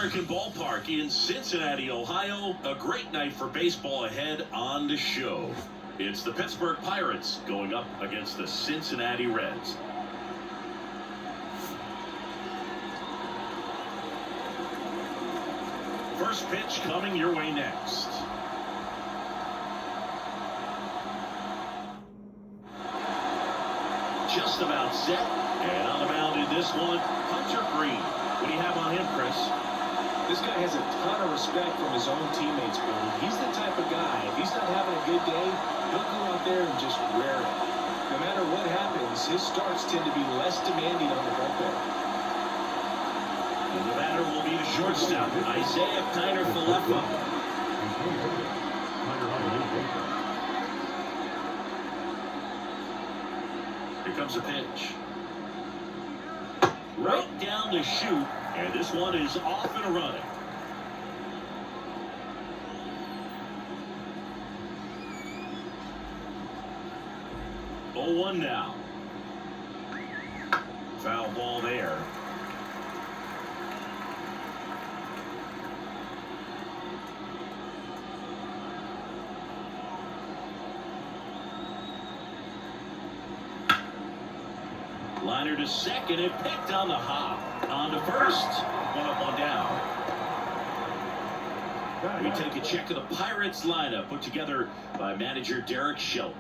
American Ballpark in Cincinnati, Ohio. A great night for baseball ahead on the show. It's the Pittsburgh Pirates going up against the Cincinnati Reds. First pitch coming your way next. Just about set, and on the mound in this one, Hunter Green. What do you have on him, Chris? This guy has a ton of respect from his own teammates, Boone. He's the type of guy, if he's not having a good day, he'll go out there and just wear it. No matter what happens, his starts tend to be less demanding on the bullpen. And the batter will be the shortstop, Isaiah Kiner-Falefa. Here comes a pitch. Right down the chute, and this one is off and running. Oh, 1 now. Foul ball there. Liner to second, and picked on the hop. On to first. 1 up, 1 down. We take a check of the Pirates lineup put together by manager Derek Shelton.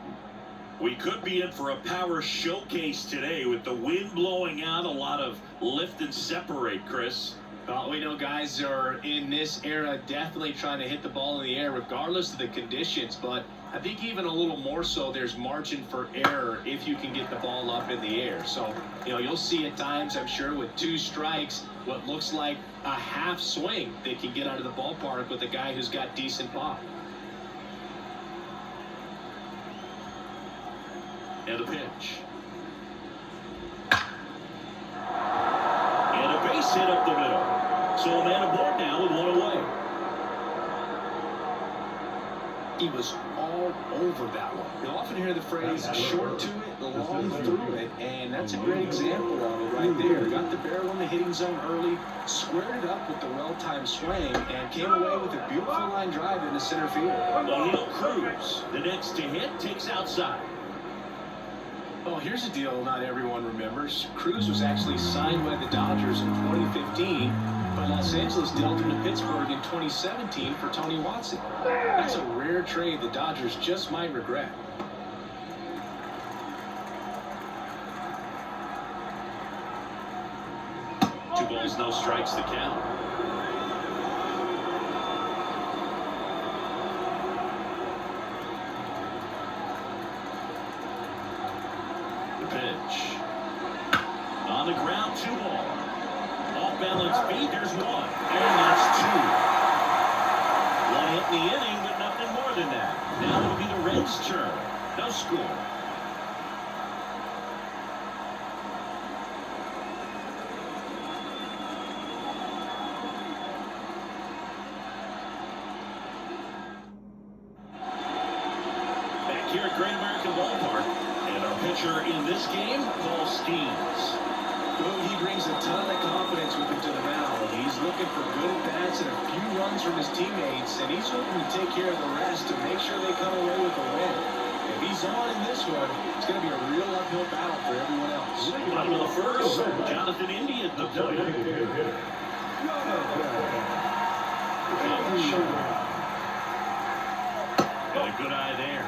We could be in for a power showcase today with the wind blowing out, a lot of lift and separate, Chris. Well, we know guys are in this era definitely trying to hit the ball in the air regardless of the conditions, but I think even a little more so there's margin for error if you can get the ball up in the air. So, you'll see at times, I'm sure, with 2 strikes, what looks like a half swing they can get out of the ballpark with a guy who's got decent pop. And a pitch. And a base hit up the middle. So a man aboard now with 1 away. He was all over that one. You'll often hear the phrase short to it, long through it, and that's a great example of it right there. Got the barrel in the hitting zone early, squared it up with the well-timed swing, and came away with a beautiful line drive into center field. O'Neill Cruz, the next to hit, takes outside. Well, here's a deal not everyone remembers. Cruz was actually signed by the Dodgers in 2015, but Los Angeles dealt him to Pittsburgh in 2017 for Tony Watson. That's a rare trade the Dodgers just might regret. Two balls, no strikes, the count. Pitch. On the ground, 2 ball. Off balance beat, there's 1. And that's 2. 1 hit in the inning, but nothing more than that. Now it'll be the Reds' turn. No score. Back here at Great American Ballpark. Pitcher in this game, Paul Skeens. He brings a ton of confidence with him to the mound. He's looking for good at-bats and a few runs from his teammates, and he's hoping to take care of the rest to make sure they come away with a win. If he's on in this one, it's going to be a real uphill battle for everyone else. Bottom of the first, Jonathan India at the plate. Got a good eye there.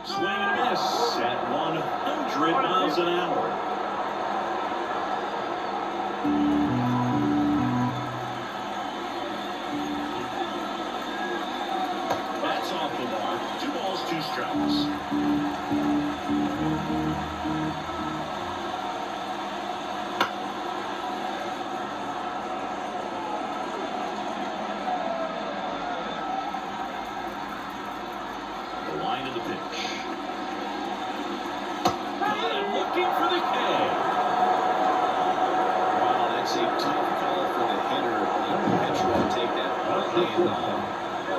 Swing and a miss at 100 miles an hour. That's off the mark. 2 balls, 2 strikes. line of the pitch. Got him looking for the K. Wow, that's a tough call for the hitter, but the pitcher will take that one hand.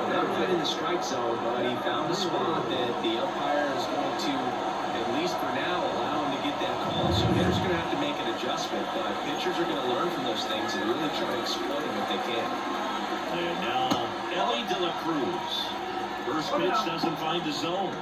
Not right in the strike zone, but he found a spot that the umpire is going to, at least for now, allow him to get that call. So hitters are going to have to make an adjustment, but pitchers are going to learn from those things and really try to exploit them if they can. And now, Ellie De La Cruz. First pitch doesn't find the zone.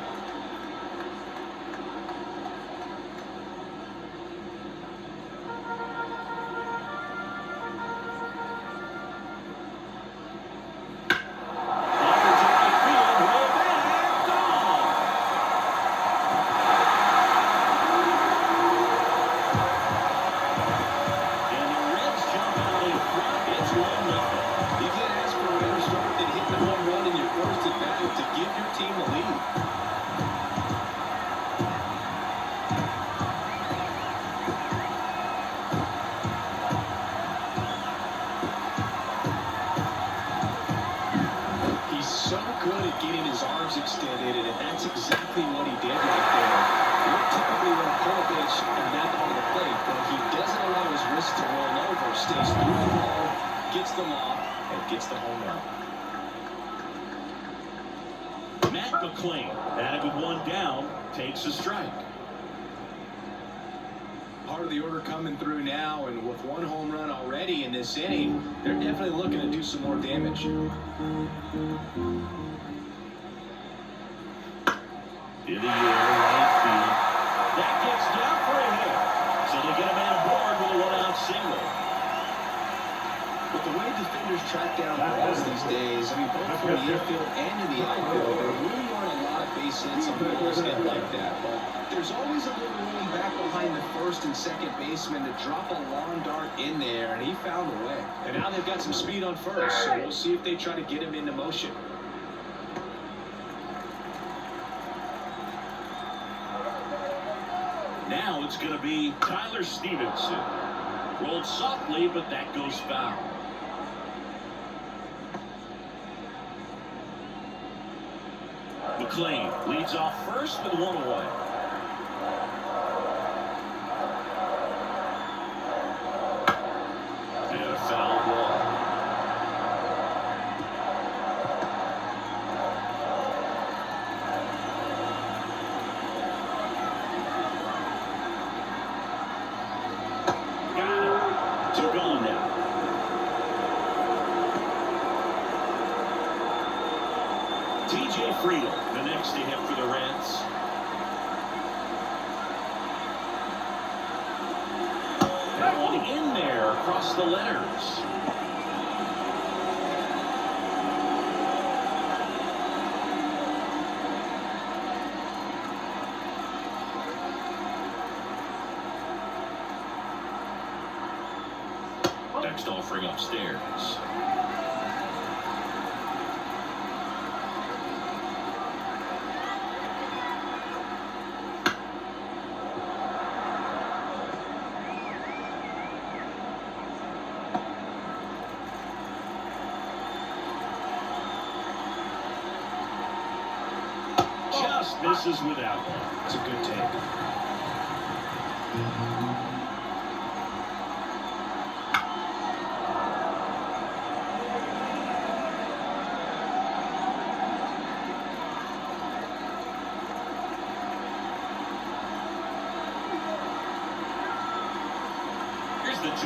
Extended, and that's exactly what he did right there. You don't typically want to pull a pitch and that on the plate, but he doesn't allow his wrist to roll over, stays through the ball, gets them off, and gets the home run. Matt McClain, batted with one down, takes a strike. Part of the order coming through now, and with one home run already in this inning, they're definitely looking to do some more damage. In the air, right field. That gets down for a hit. So they get a man aboard with a one-out single. But the way defenders track down balls these days, I mean, both from the infield and in the outfield, there really aren't a lot of base hits on balls hit like that. But there's always a little room back behind the first and second baseman to drop a long dart in there, and he found a way. And now they've got some speed on first, so we'll see if they try to get him into motion. Now it's going to be Tyler Stevenson. Rolled softly, but that goes foul. McClain leads off first with one away. And a foul ball. Freedom, the next to hit for the Reds. That one in there across the letters. Next offering upstairs. Just misses without one. It's a good take. Here's the 2-2.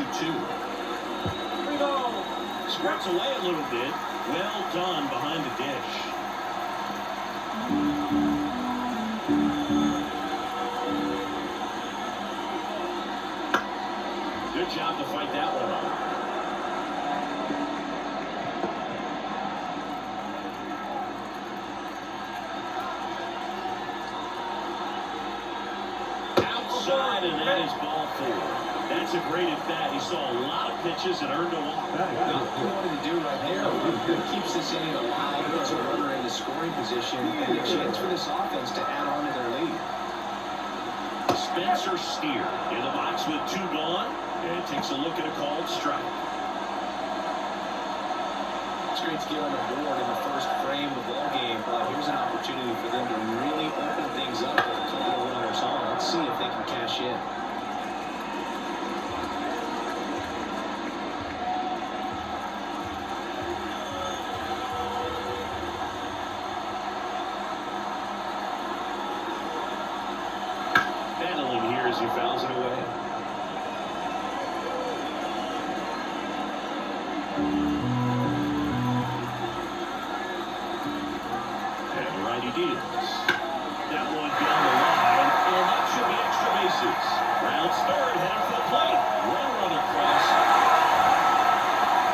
Squirts away a little bit. Well done behind the dish. Good job to fight that one off. Outside, and that is ball four. That's a great at bat. He saw a lot of pitches and earned a walk. What he wanted to do right there, it keeps this inning alive, puts a runner in the scoring position, and a chance for this offense to add on to their lead. Spencer Steer in the box with two gone, and takes a look at a called strike. It's frustrated to get on the board in the first frame of the ball game, but here's an opportunity for them to really open things up with a couple of runners on. Let's see if they can cash in. Battling here as he fouls it away. And the righty deals. That one down the line, and that should be extra bases. Rounds third, headed for the plate. One run across.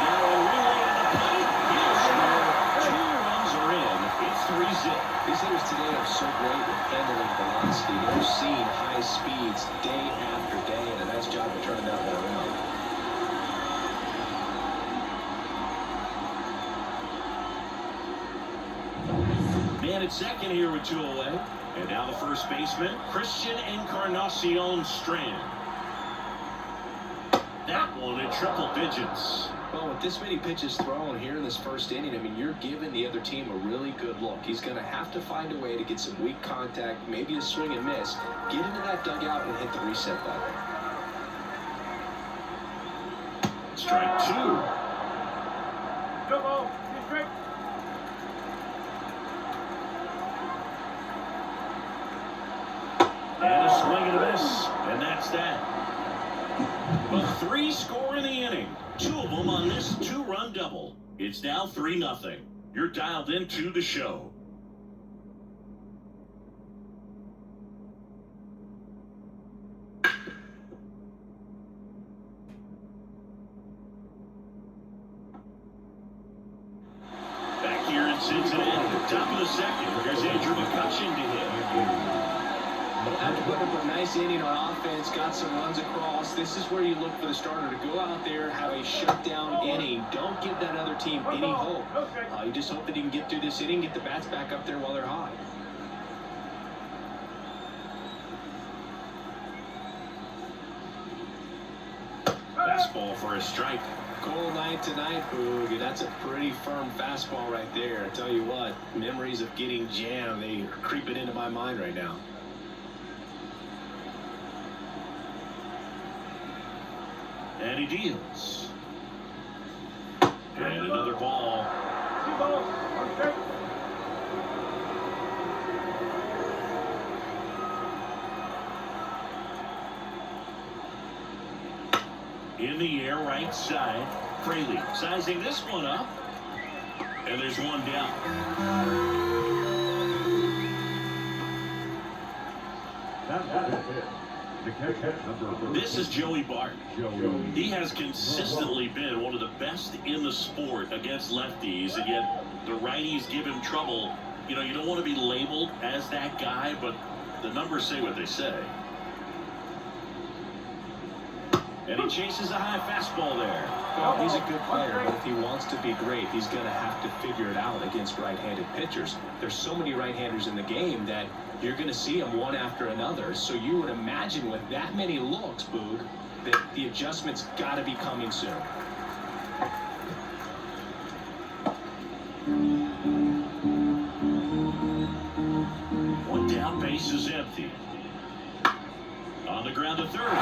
Now a relay to the plate. He'll score. 2 runs are in. It's 3-zip. These hitters today are so great with handling velocity. They're seeing high speeds day after day, and a nice job of turning that one around. Man at second here with 2 away. And now the first baseman, Christian Encarnacion Strand. That one in triple digits. Well, with this many pitches thrown here in this first inning, I mean, you're giving the other team a really good look. He's going to have to find a way to get some weak contact, maybe a swing and miss, get into that dugout and hit the reset button. Strike 2. Come on, he's great. And a swing and a miss. And that's that. But 3 score in the inning. 2 of them on this 2-run double. It's now 3-0. You're dialed into the show. Back here in Cincinnati, top of the second. Here's Andrew McCutcheon to hit. Well, after putting up a nice inning on offense, got some runs across, this is where you look for the starter to go out there, have a shutdown inning. Don't give that other team any hope. You just hope that he can get through this inning, get the bats back up there while they're hot. Fastball for a strike. Cold night tonight, Boog. That's a pretty firm fastball right there. I tell you what, memories of getting jammed, they are creeping into my mind right now. And he deals. And another ball. 2 balls, 1 strike. In the air, right side. Fraley sizing this one up. And there's one down. This is Joey Bart. He has consistently been one of the best in the sport against lefties, and yet the righties give him trouble. You know, you don't want to be labeled as that guy, but the numbers say what they say. And he chases a high fastball there. Well, he's a good player, but if he wants to be great, he's going to have to figure it out against right-handed pitchers. There's so many right-handers in the game that you're going to see them one after another. So you would imagine with that many looks, Boog, that the adjustment's got to be coming soon. One down, base is empty. On the ground to third.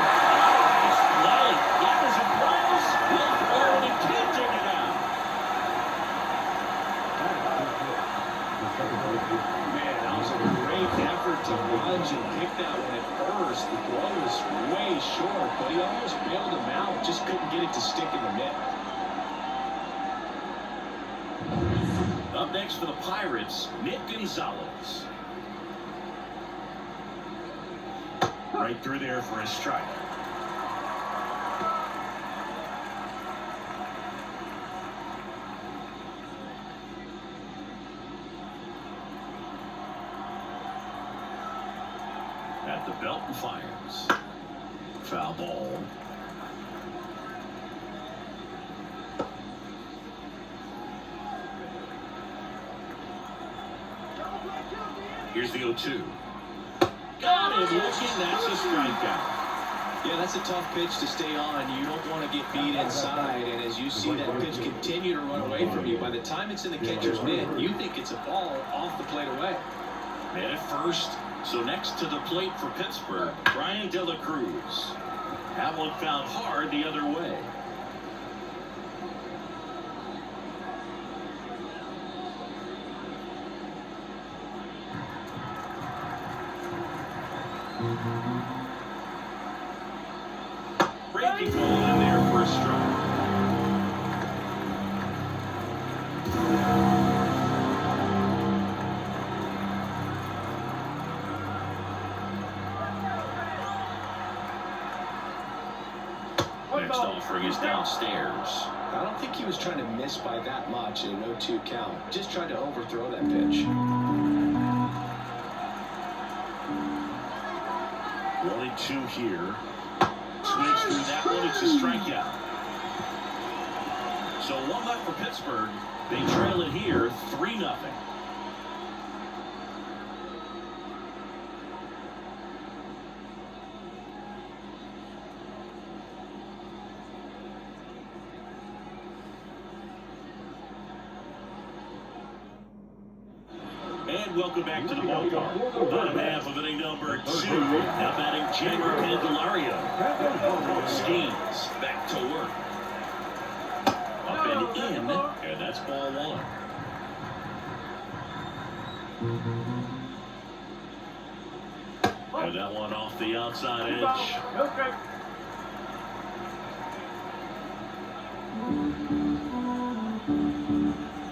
Gathers and drives. Will forward and can't take it out. Man, that was a great effort to lunge and pick that one at first. The throw was way short, but he almost bailed him out. Just couldn't get it to stick in the mitt. Up next for the Pirates, Nick Gonzalez. Right through there for a strike. At the belt and fires. Foul ball. Here's the 0-2. Got him looking. That's a strikeout. Yeah, that's a tough pitch to stay on. You don't want to get beat inside, and as you see that pitch continue to run away from you, by the time it's in the catcher's mitt, you think it's a ball off the plate away. Man at first. So next to the plate for Pittsburgh, Brian De La Cruz. That one found hard the other way. Breaking ball in there for a strike. Next offering is downstairs. I don't think he was trying to miss by that much in an 0-2 count. Just tried to overthrow that pitch. 1-2 here. Swings through that one. It's a strikeout. So one left for Pittsburgh. They trail it here 3-0. And welcome back to the ballpark. Bottom half of inning number 2. Now batting Jeimer Candelario. Schemes back to work. Up and in, and that's ball 1. And that one off the outside edge. Okay.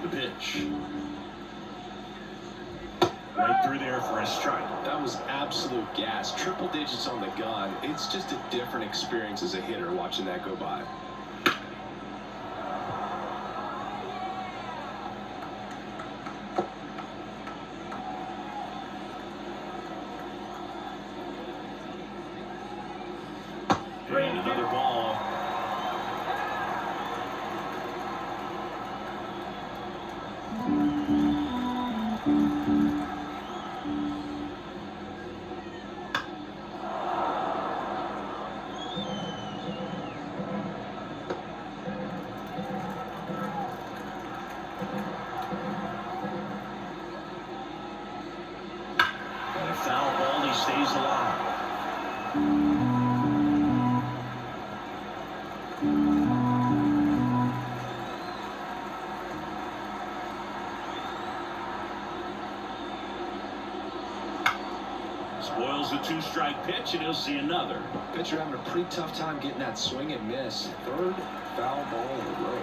The pitch. Right through there for a strike. That was absolute gas. Triple digits on the gun. It's just a different experience as a hitter watching that go by. And another ball. And a foul ball, he stays alive. Spoils the 2-strike pitch, and he'll see another. Pitcher having a pretty tough time getting that swing and miss. Third foul ball in a row.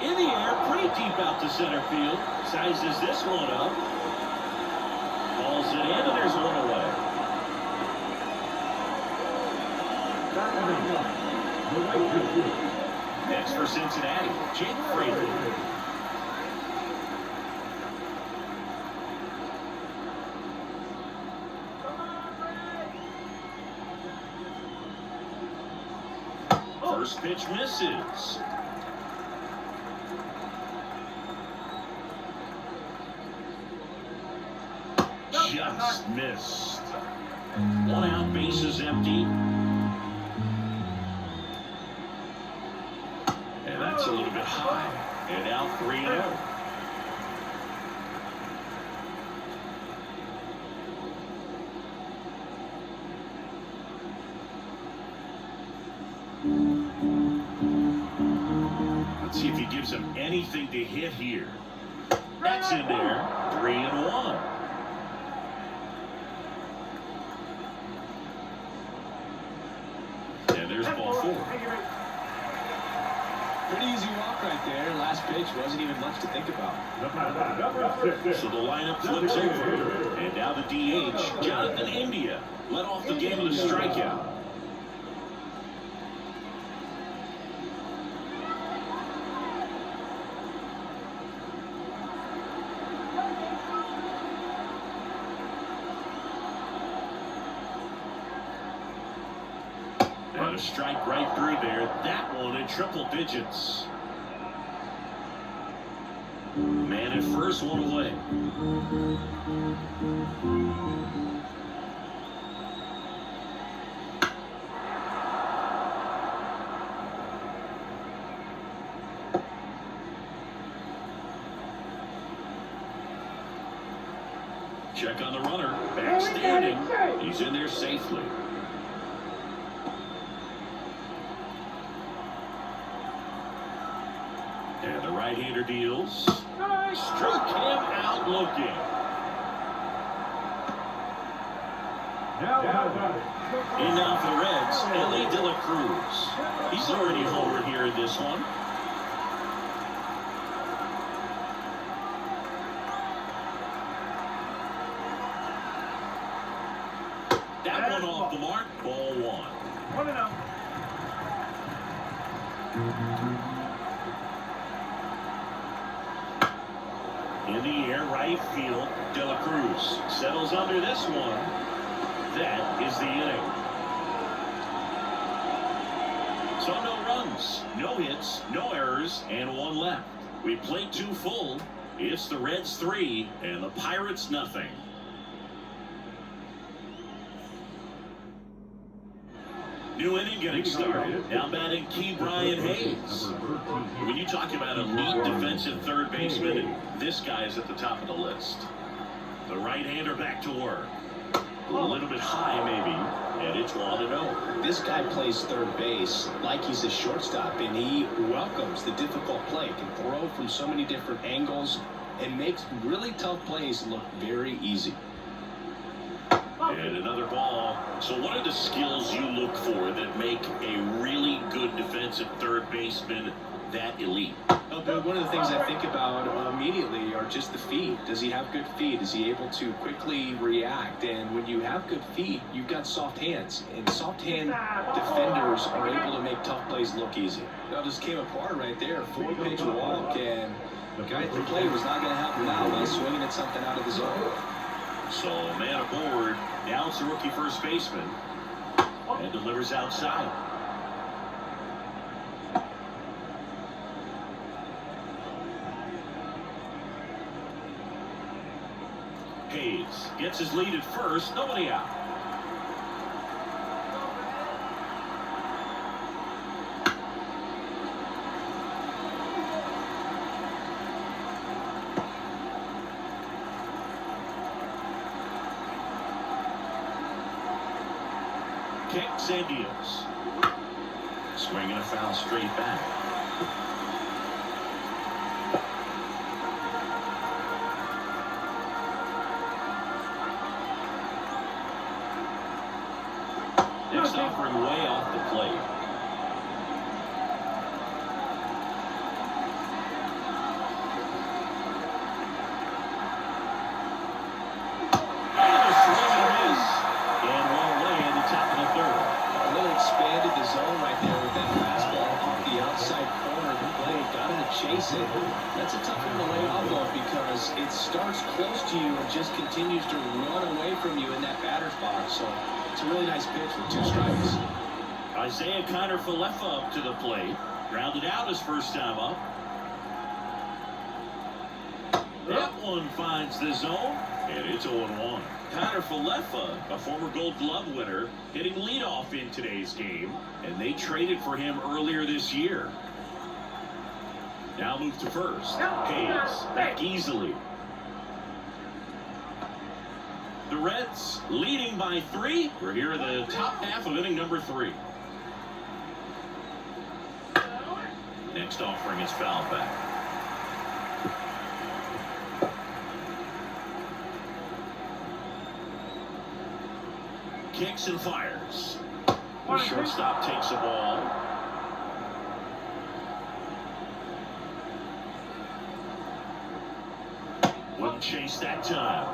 In the air, pretty deep out to center field. Sizes this one up. Balls it in, and there's one away. Next for Cincinnati, Jake Frazier. First pitch misses. Just missed. 1 out, bases empty. And that's a little bit high. And now 3-0. Let's see if he gives him anything to hit here. That's in there. 3-1. And there's ball 4. Pretty easy walk right there. Last pitch wasn't even much to think about. So the lineup flips over. And now the DH, Jonathan India, led off the game with a strikeout. And a strike right through there. That one in triple digits. Man that first one away. Check on the runner. Back standing. He's in there safely. And the right-hander deals. Struck him out looking. In now for the Reds, Ellie De La Cruz. He's already homered here in this one. That one off the mark, ball one. 1-0. In the air, right field, De La Cruz settles under this one. That is the inning. So no runs, no hits, no errors, and one left. We played 2 full. It's the Reds 3 and the Pirates nothing. New inning getting started. Now batting Key Brian Hayes. When you talk about elite defensive third baseman, this guy is at the top of the list. The right-hander back to work. A little bit high, maybe, and it's 1-0. This guy plays third base like he's a shortstop, and he welcomes the difficult play, can throw from so many different angles, and makes really tough plays look very easy. And another ball. So what are the skills you look for that make a really good defensive third baseman that elite? But one of the things I think about immediately are just the feet. Does he have good feet? Is he able to quickly react? And when you have good feet, you've got soft hands. And soft hand defenders are able to make tough plays look easy. That just came apart right there. 4-pitch walk, and the guy at the plate was not going to help him out by swinging at something out of the zone. So man aboard. Now it's the rookie first baseman. And delivers outside. Hayes gets his lead at first. Nobody out. Kicks and deals. Swinging a foul straight back. Next offering way off the plate. And a swing and a miss. And one away in the top of the third. Really expanded the zone right there with that fastball off the outside corner of the plate. Got him to chase it. That's a tough one to lay off of because it starts close to you and just continues to run away from you in that batter's box. So it's a really nice pitch with 2 strikes. Isaiah Kiner-Falefa up to the plate. Grounded out his first time up. That one finds the zone, and it's 0-1. Kiner-Falefa, a former Gold Glove winner, hitting leadoff in today's game, and they traded for him earlier this year. Now move to first. Hayes back easily. The Reds leading by 3. We're here in the top half of inning number 3. Next offering is foul back. Kicks and fires. The shortstop takes the ball. Wouldn't chase that time.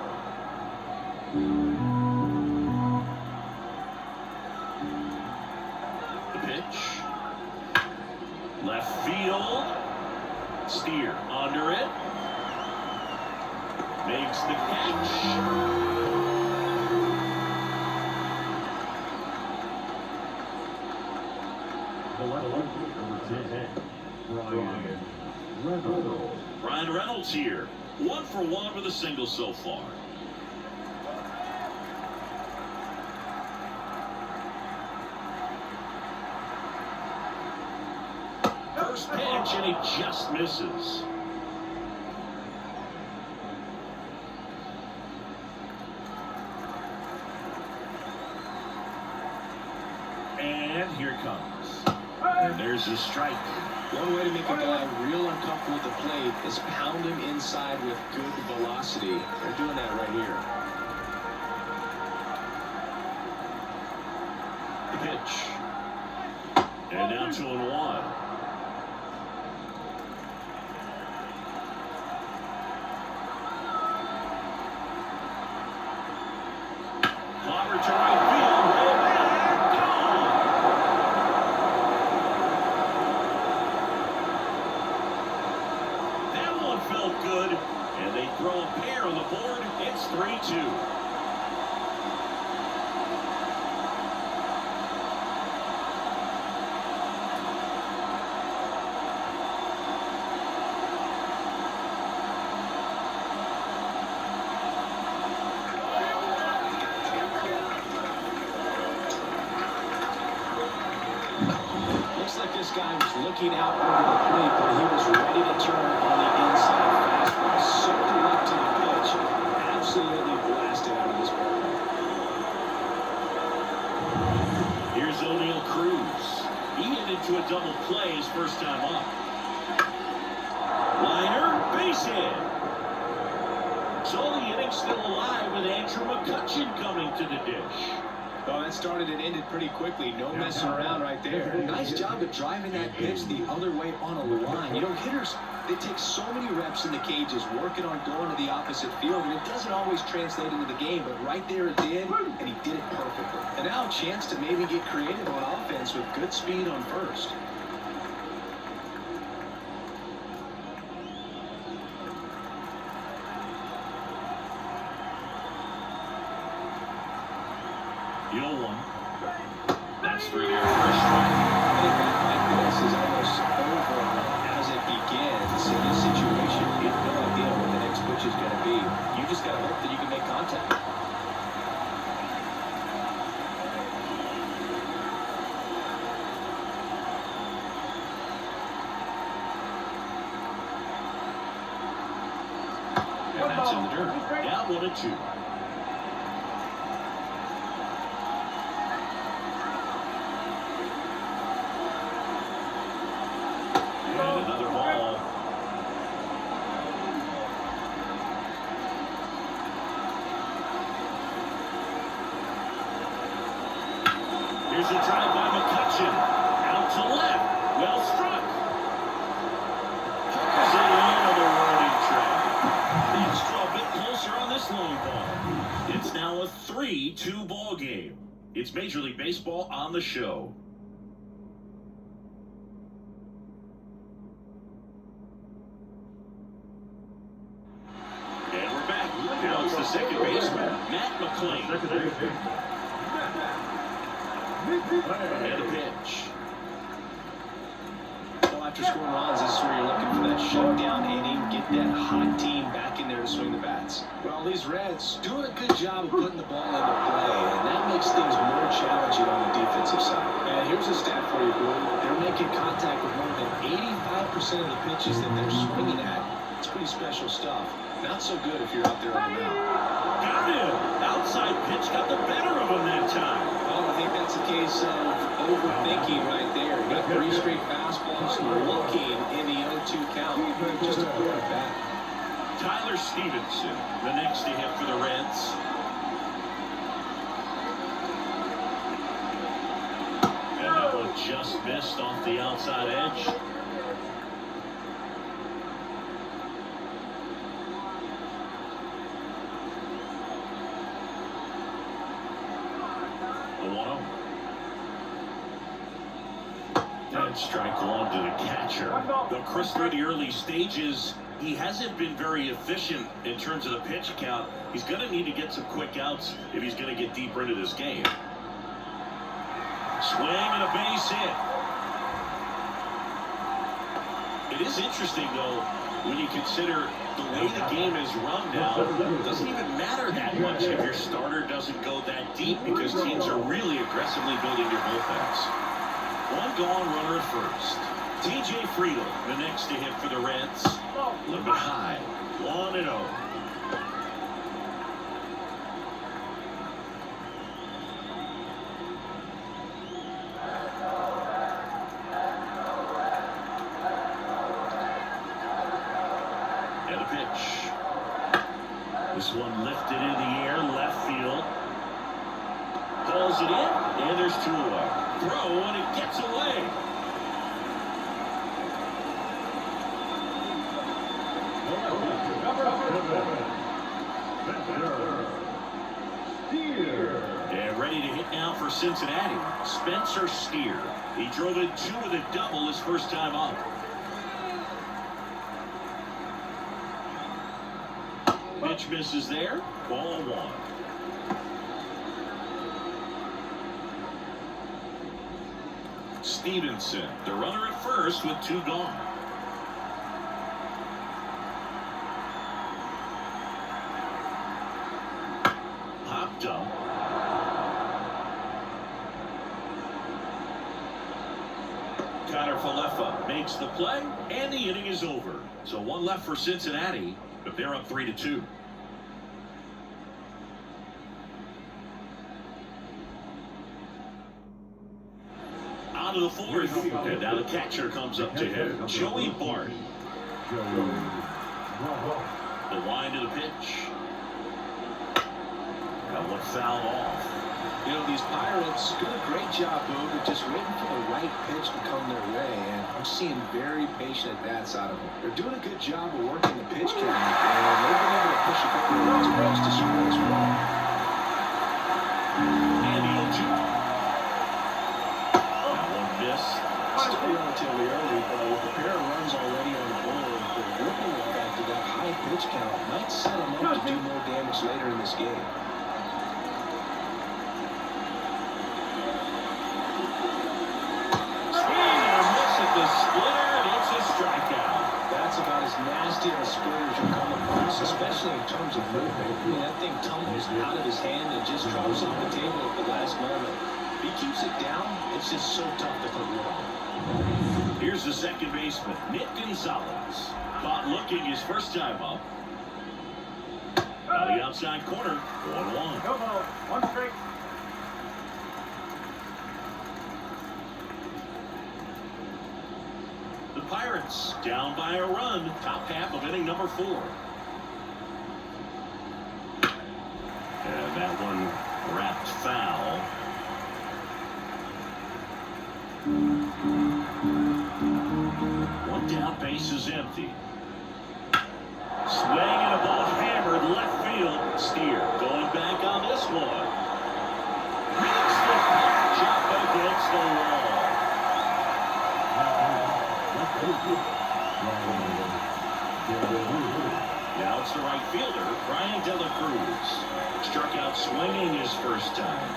The pitch. Left field. Steer under it. Makes the catch. Ryan Reynolds here. 1 for 1 with a single so far. First pitch, and he just misses. And here it comes. And there's a strike. One way to make a guy real uncomfortable at the plate is pound him inside with good velocity. They're doing that right here. The pitch. And now 2-1. Clobber to right field. Way back. Gone. That one felt good. And they throw a pair on the board. It's 3-2. Looks like this guy was looking out over the plate, but he was ready to turn on the inside fastball. So direct to the pitch. Absolutely blasted out of this ball. Here's O'Neal Cruz. He hit into a double play his first time up. Liner, base hit. So the inning's still alive with Andrew McCutchen coming to the dish. Well, that started and ended pretty quickly. No messing around right there. Nice job of driving that pitch the other way on a line. You know, hitters, they take so many reps in the cages working on going to the opposite field, and it doesn't always translate into the game, but right there it did, and he did it perfectly. And now a chance to maybe get creative on offense with good speed on first. The 0-1. That's through there for a strike. I think that like this is almost over as it begins. In this situation, you have no idea what the next pitch is going to be. You just got to hope that you can make contact. And that's in the dirt. Down 1-2. And another ball. Here's a drive by McCutchen. Out to left. Well struck. Hookers it in on the warning track. Let's draw a bit closer on this long ball. It's now a 3-2 ball game. It's Major League Baseball on the show. And we're back. Now it's the second baseman, Matt McClain. And a pitch. Well, after scoring runs, this is where you're looking for that shutdown inning, get that hot team back in there to swing the bats. Well, these Reds doing a good job of putting the ball into play, and that makes things more challenging on the defensive side. And here's a stat for you, Boone. They're making contact with more than 85% of the pitches that they're swinging at. It's pretty special stuff. Not so good if you're out there on the mound. Got him. Outside pitch got the better of him that time. Well, I think that's a case of overthinking right there. You got 3 straight fastballs looking in the 0-2 count. Just a poor at bat. Tyler Stevenson, the next to hit for the Reds. And that one just missed off the outside edge. The 1-0. And strike one to the catcher. But Chris, through the early stages, he hasn't been very efficient in terms of the pitch count. He's going to need to get some quick outs if he's going to get deeper into this game. Swing and a base hit. It is interesting, though, When you consider the way the game is run now, it doesn't even matter that much if your starter doesn't go that deep because teams are really aggressively building their bullpens. One gone, runner at first. TJ Friedel, the next to hit for the Reds. A little bit high. 1-0. And a pitch. This one lifted in the air, left field. Pulls it in, and there's 2 away. Throw, and it gets away. And ready to hit now for Cincinnati, Spencer Steer. He drove in 2 with a double his first time up. Pitch misses there. Ball 1. Stevenson, the runner at first with 2 gone. Popped up. Connor Falefa makes the play, and the inning is over. So 1 left for Cincinnati, but they're up 3-2. Out of the 4th, and now the catcher comes up to him, Joey Bart. The wind to the pitch. That one foul off. You know, these Pirates do a great job, Boog, of just waiting for the right pitch to come their way, and I'm seeing very patient at-bats out of them. They're doing a good job of working the pitch count, and they've been able to push a couple of runs across to score as well. And the 0-2. That one missed. Still relatively early, but with a pair of runs already on the board, the working effect of that high pitch count might set them up to do more damage later in this game. That's about as nasty a splitter as you'll come across, especially in terms of movement. I mean, that thing tumbles out of his hand and just drops off the table at the last moment. If he keeps it down, it's just so tough to put wrong. Here's the second baseman, Nick Gonzalez. Caught looking his first time up. On the outside corner, 1-1. Go ball. 1 straight. The Pirates down by a run, top half of inning number 4. And that one wrapped foul. One down, base is empty. Swing and a ball hammered left field. Steer going back on this one. Makes the catch up against the wall. Now it's the right fielder, Brian De La Cruz. Struck out swinging his first time.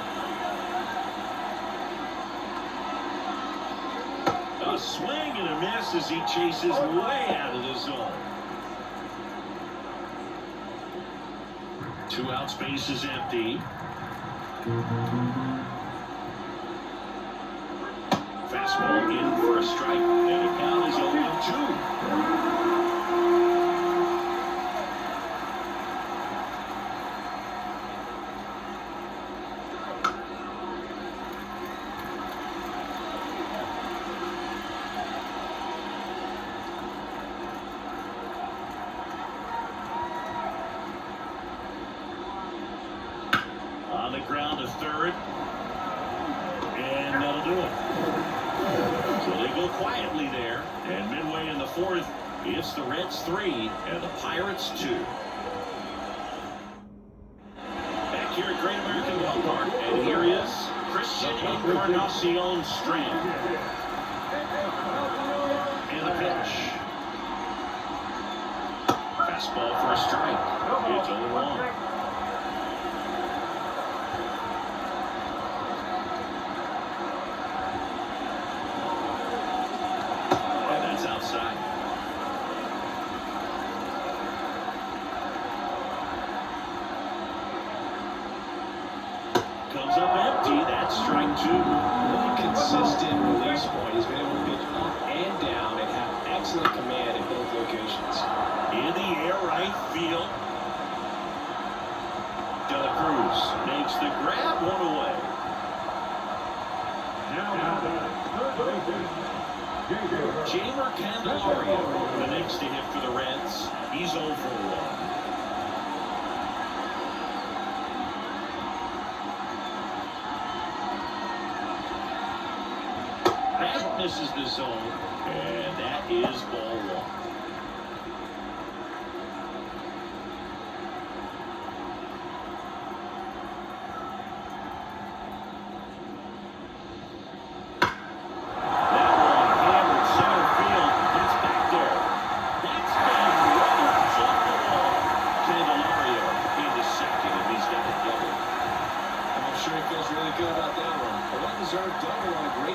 A swing and a miss as he chases way out of the zone. 2 outs, base is empty. Fastball in for a strike, and the count is 0-2. On the ground to third, and that'll do it. So they go quietly there, and midway in the 4th, it's the Reds 3 and the Pirates 2. Back here at Great American Ballpark, and here is Christian Encarnacion Strand. And the pitch. Fastball for a strike. It's 0-1. 2. Really consistent release point. He's been able to pitch up and down and have excellent command at both locations. In the air, right field. De La Cruz makes the grab, 1 away. Jamer Candelario, the next to hit for the Reds. He's 0 for 1. That misses the zone, and that is ball 1.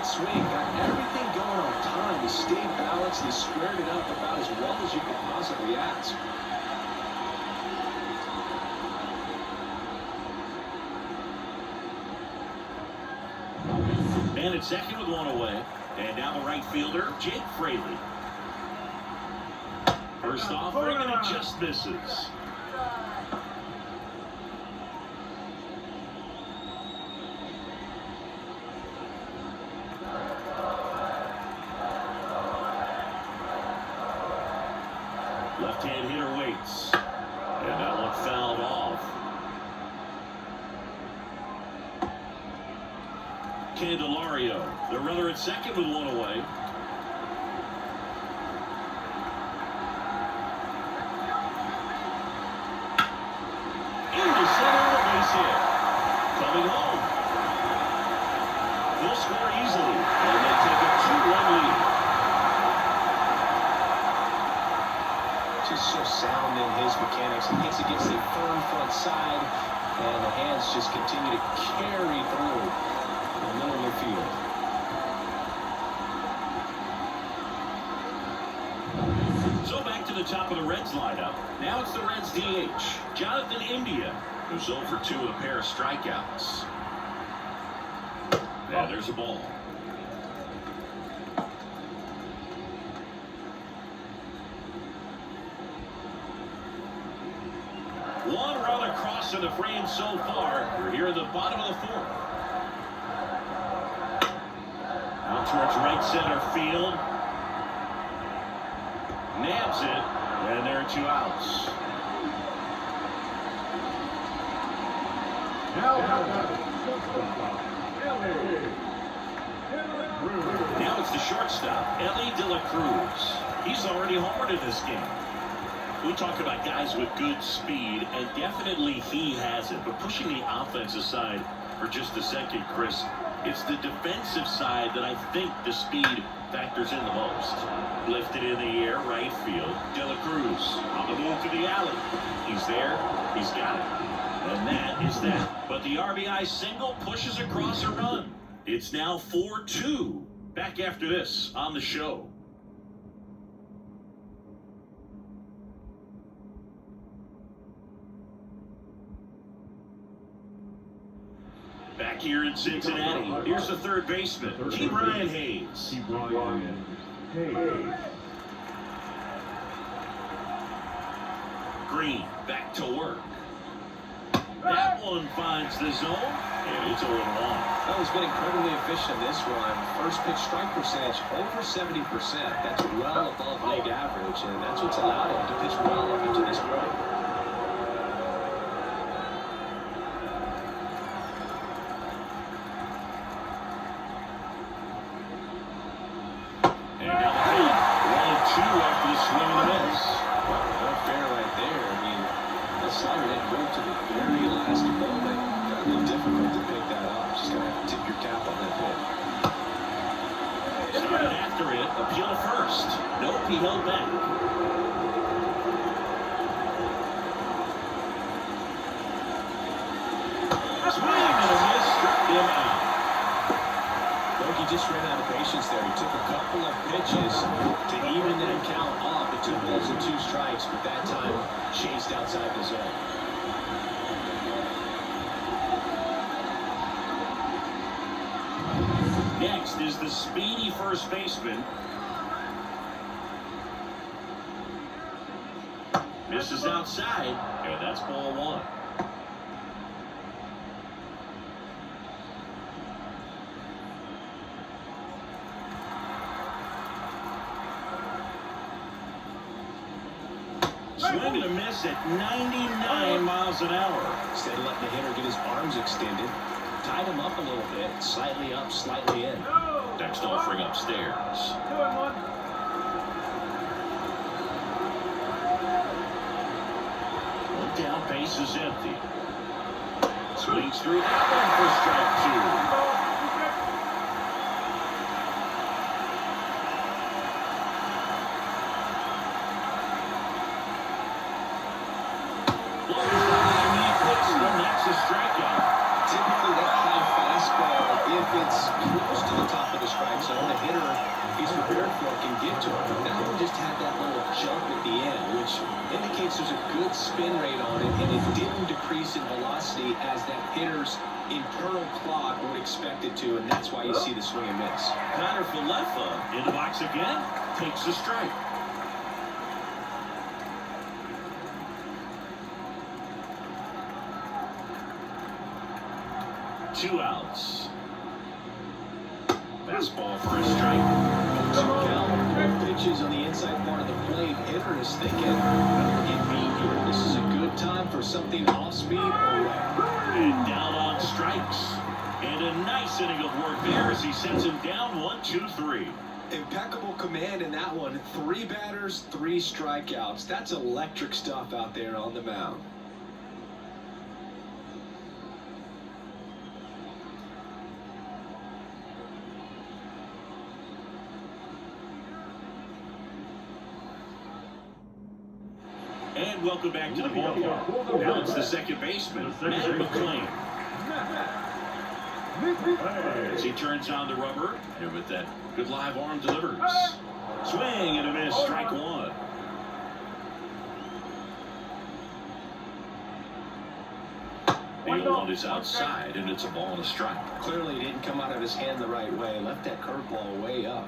Swing, got everything going on time. He stayed balanced. He squared it up about as well as you could possibly ask. Man at second with 1 away. And now the right fielder, Jake Fraley. First offering, and it just misses. Left-hand hitter waits. And that one fouled off. Candelario, the runner at second with 1 away. Into center, a base hit. Coming home. They'll score easily, and they take a 2-1 lead. Just so sound in his mechanics. He hits against a firm front side, and the hands just continue to carry through the middle of the field. So back to the top of the Reds lineup. Now it's the Reds DH, Jonathan India, who's 0 for 2 with a pair of strikeouts. Yeah, there's a ball. One run across in the frame so far. We're here in the bottom of the 4th. Out towards right center field. Nabs it, and there are 2 outs. Now it's the shortstop, Ellie De La Cruz. He's already homered in this game. We talk about guys with good speed, and definitely he has it. But pushing the offensive side for just a second, Chris, it's the defensive side that I think the speed factors in the most. Lifted in the air, right field. De La Cruz on the move to the alley. He's there. He's got it. And that is that. But the RBI single pushes across a run. It's now 4-2. Back after this on the show. Back here in Cincinnati, here's the third baseman, Ke'Bryan Hayes. Green, back to work. That one finds the zone, and it's 0-1. Well, he's been incredibly efficient in this one. First pitch strike percentage, over 70%. That's well above league average, and that's what's allowed him to pitch well up into this point. And now the count, 1-2 after the swing and a miss. No fair right there. I mean, the slider didn't move to the very last moment. Got a little difficult to pick that up. Just gotta tip your cap on that hit. Started after it, appeal to first. Nope, he held back. Swing and a miss, struck him out. He just ran out of patience there. He took a couple of pitches to even that count up. It 2 balls and 2 strikes, but that time chased outside the zone. Next is the speedy first baseman. Misses outside, and that's ball one. Swing and a miss at 99 miles an hour. Instead of letting the hitter get his arms extended, tied him up a little bit, slightly up, slightly in. Next offering upstairs. 2-1. One down, base is empty. Swings through that one for strike two. That's a strikeout. Typically that high fastball, if it's close to the top of the strike zone, the hitter he's prepared for can get to it. But that one just had that little jump at the end, which indicates there's a good spin rate on it, and it didn't decrease in velocity as that hitter's internal clock would expect it to, and that's why you see the swing and miss. Connor Falefa in the box again, takes a strike. Two outs. Fastball for a strike. Pitches on the inside part of the plate. Hitter is thinking, I'm get beat here. This is a good time for something off speed or right. And down on strikes. And a nice inning of work there as he sends him down 1-2-3. Impeccable command in that one. 3 batters, 3 strikeouts. That's electric stuff out there on the mound. And welcome back to the ballpark. Now it's the second baseman, Matt McClain. As he turns on the rubber, and with that good live arm delivers. Swing and a miss, strike one. The one is outside, and it's a ball and a strike. Clearly didn't come out of his hand the right way. Left that curveball way up.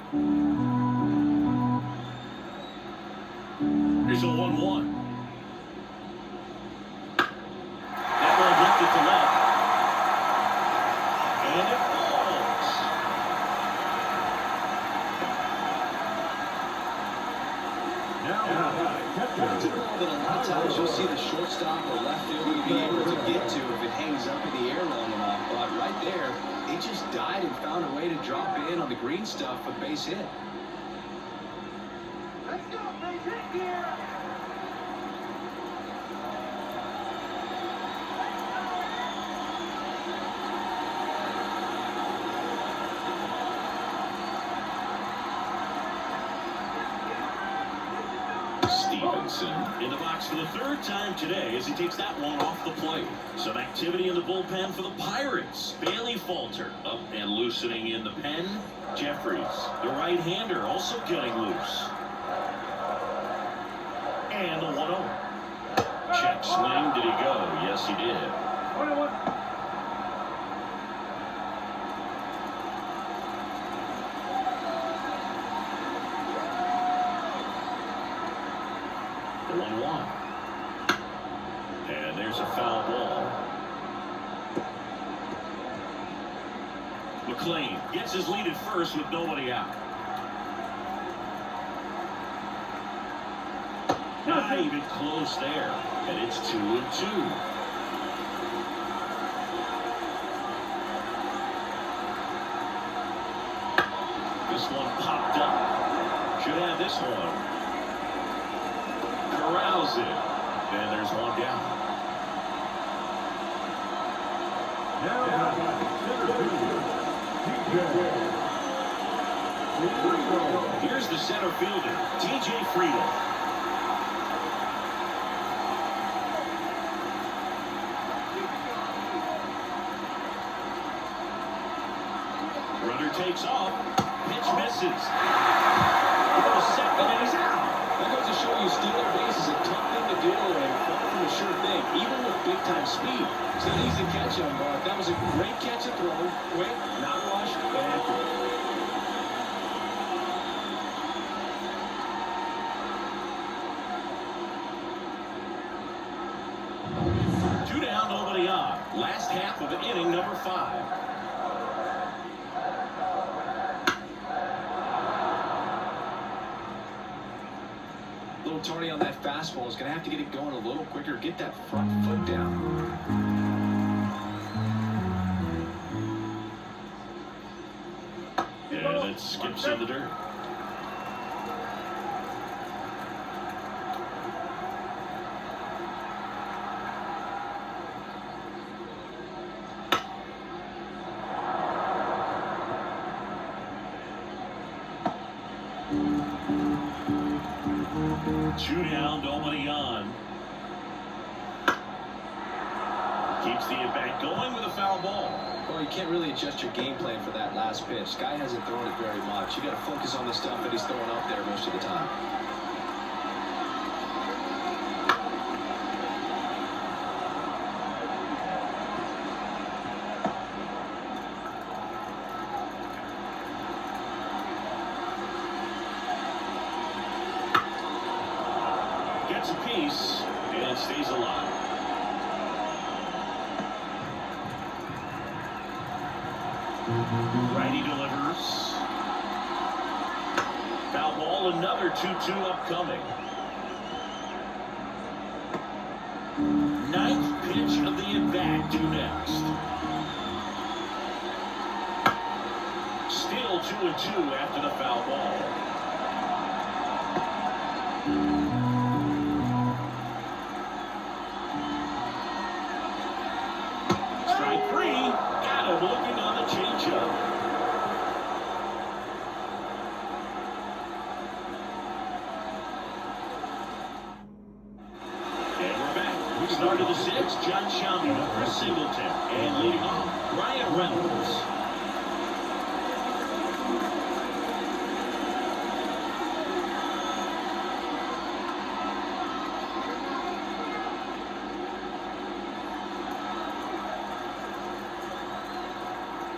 Here's a 1-1. That ball lifted to left. And it falls. It's a ball that a lot of times you'll see the shortstop or left fielder be able to get to if it hangs up in the air long enough. But right there, it just died and found a way to drop in on the green stuff for base hit. Let's go, base hit here. Stevenson in the box for the third time today as he takes that one off the plate. Some activity in the bullpen for the Pirates. Bailey Falter up and loosening in the pen. Jeffries, the right-hander, also getting loose. And the 1-0. Check swing. Did he go? Yes, he did. 21. The 1-1. And there's a foul ball. McClain gets his lead at first with nobody out. Not even close there. And it's 2-2. This one popped up. Should have this one. Corrals it. And there's one down. Here's the center fielder, T.J. Friedel. Runner takes off. Pitch misses. Second, and he's out. That goes to show you stealing base is a tough thing to do and far from a sure thing, even with big-time speed. It's not easy to catch him, but that was a great catch and throw. Quick, not rushed, and accurate. 5. Little Tony on that fastball is going to have to get it going a little quicker. Get that front foot down. And it skips in the dirt. Two down, nobody on. Keeps the at-bat going with a foul ball. Well, you can't really adjust your game plan for that last pitch. Guy hasn't thrown it very much. You got to focus on the stuff that he's throwing up there most of the time. Gets a piece and stays alive. Righty delivers. Foul ball, another 2-2 upcoming. Ninth pitch of the at-bat due next. Still 2-2 after the foul ball. Strike 3. Got him looking on the changeup. And we're back. We started the 6th. John Shelby, Chris Singleton, and leading off, Ryan Reynolds.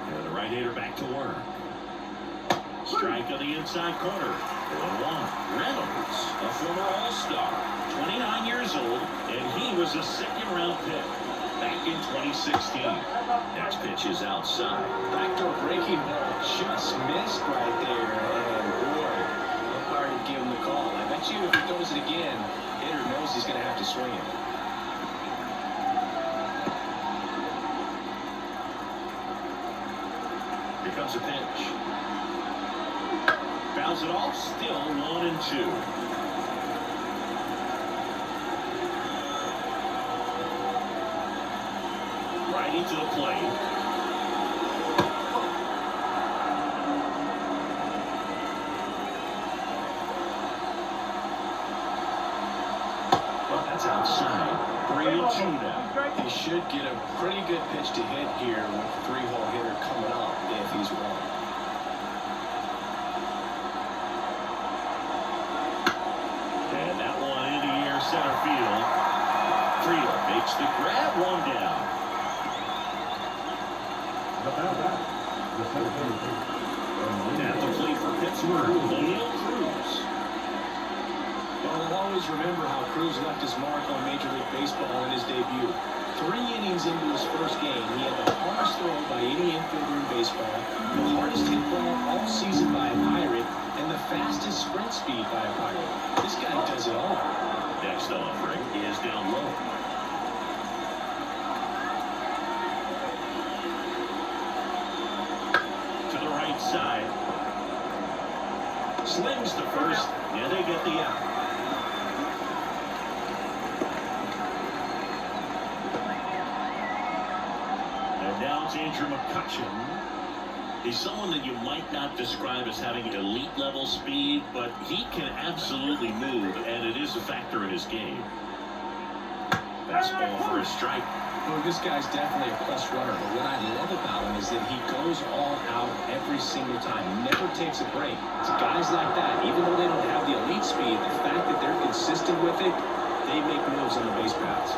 And the right-hander back to work. Strike on the inside corner. 1-1. Reynolds, a former All-Star, 29 years old, and he was a second-round pick back in 2016. Next pitch is outside. Backdoor breaking ball just missed right there. And boy, umpire would give him the call. I bet you if he throws it again, hitter knows he's going to have to swing it. Here comes a pitch. Fouls it off, still 1-2. Righty to the plate. Well, that's outside. 3-2 now. He should get a pretty good pitch to hit here with the three-hole hitter coming up if he's wrong. And that one into near center field. Friedel makes the grab, one down. At the plate for Pittsburgh, O'Neill Cruz. But I'll always remember how Cruz left his mark on Major League Baseball in his debut. 3 innings into his first game, he had the hardest throw by any infielder in baseball, the hardest hit ball all season by a Pirate, and the fastest sprint speed by a Pirate. This guy does it all. Next offering is down low. To the right side. Slings the first, and they get the out. And now it's Andrew McCutchen. He's someone that you might not describe as having elite level speed, but he can absolutely move, and it is a factor in his game. Fastball for a strike. Well, this guy's definitely a plus runner, but what I love about him is that he goes all out every single time, never takes a break. It's guys like that, even though they don't have the elite speed, the fact that they're consistent with it, they make moves on the base paths.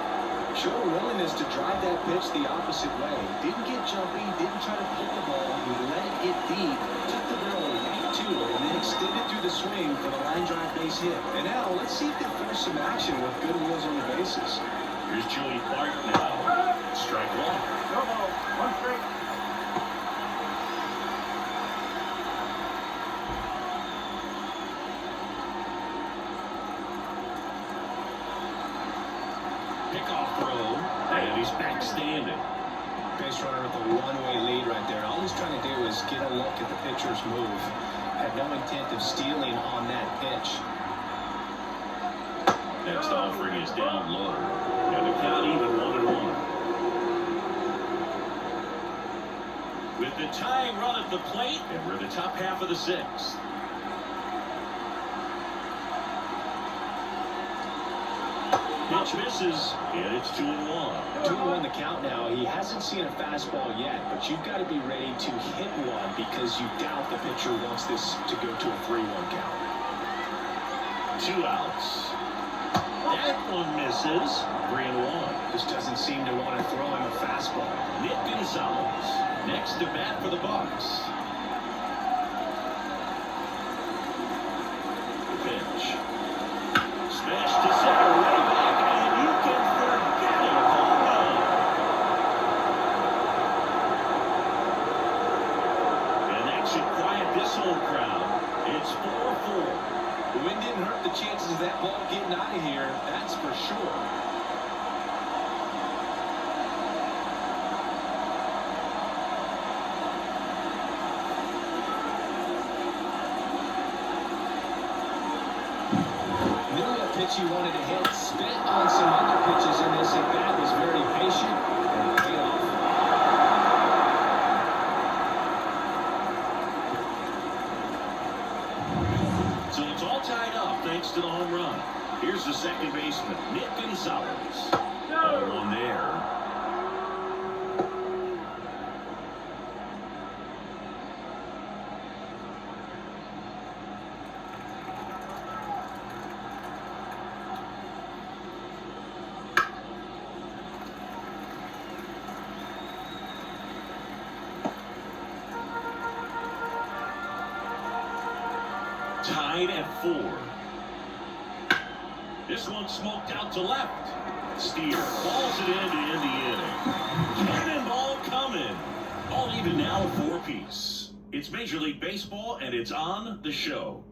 Showed a willingness to drive that pitch the opposite way. Didn't get jumpy, didn't try to pull the ball, he let it get deep, took the barrel right to it, and then extended through the swing for the line drive base hit. And now, let's see if they force some action with good wheels on the bases. Here's Joey Bart now. Strike one. No ball. 1 strike. back standing. Base runner with a one-way lead right there. All he's trying to do is get a look at the pitcher's move. Had no intent of stealing on that pitch. Next offering is down low. And the count even 1-1. With the tying run at the plate, and we're in the top half of the sixth. Pitch misses, and it's 2-1. 2-1 the count now. He hasn't seen a fastball yet, but you've got to be ready to hit one because you doubt the pitcher wants this to go to a 3-1 count. 2 outs. That one misses. 3-1. Just doesn't seem to want to throw him a fastball. Nick Gonzalez next to bat for the Bucks. The pitch. Smash to center, way back, and you can forget it. Home run. And that should quiet this home crowd. It's 4-4. The wind didn't hurt the chances of that ball getting out of here, that's for sure. Pitch he wanted to hit, spit on some other pitches in this at bat, was very patient and paid off. So it's all tied up thanks to the home run. Here's the second baseman, Nick Gonzalez. 0-1 there. Tied at 4. This one smoked out to left. Steer balls it in to end the inning. Cannonball coming. All even now, 4-piece. It's Major League Baseball, and it's on the show.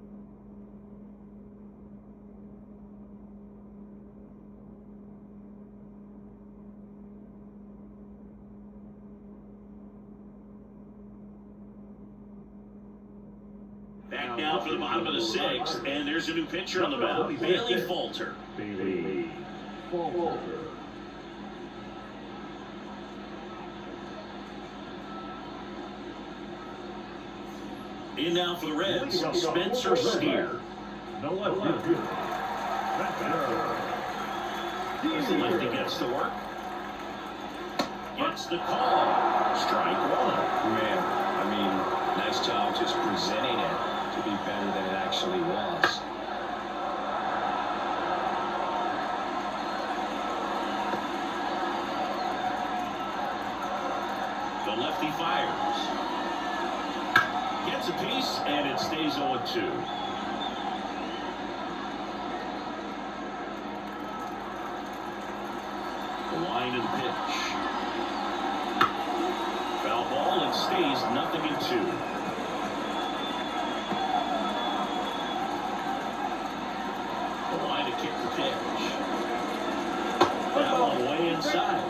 Back now for the bottom of the sixth, and there's a new pitcher on the mound, Bailey Falter. Bailey Falter. In now for the Reds, Spencer Steer. No left. The lefty gets to work. Gets the call. Strike 1. Man, I mean, nice job just presenting it to be better than it actually was. The lefty fires. Gets a piece, and it stays 0-2. The line of the pitch. Foul ball, and stays 0-2. The line to kick the pitch. That one way inside.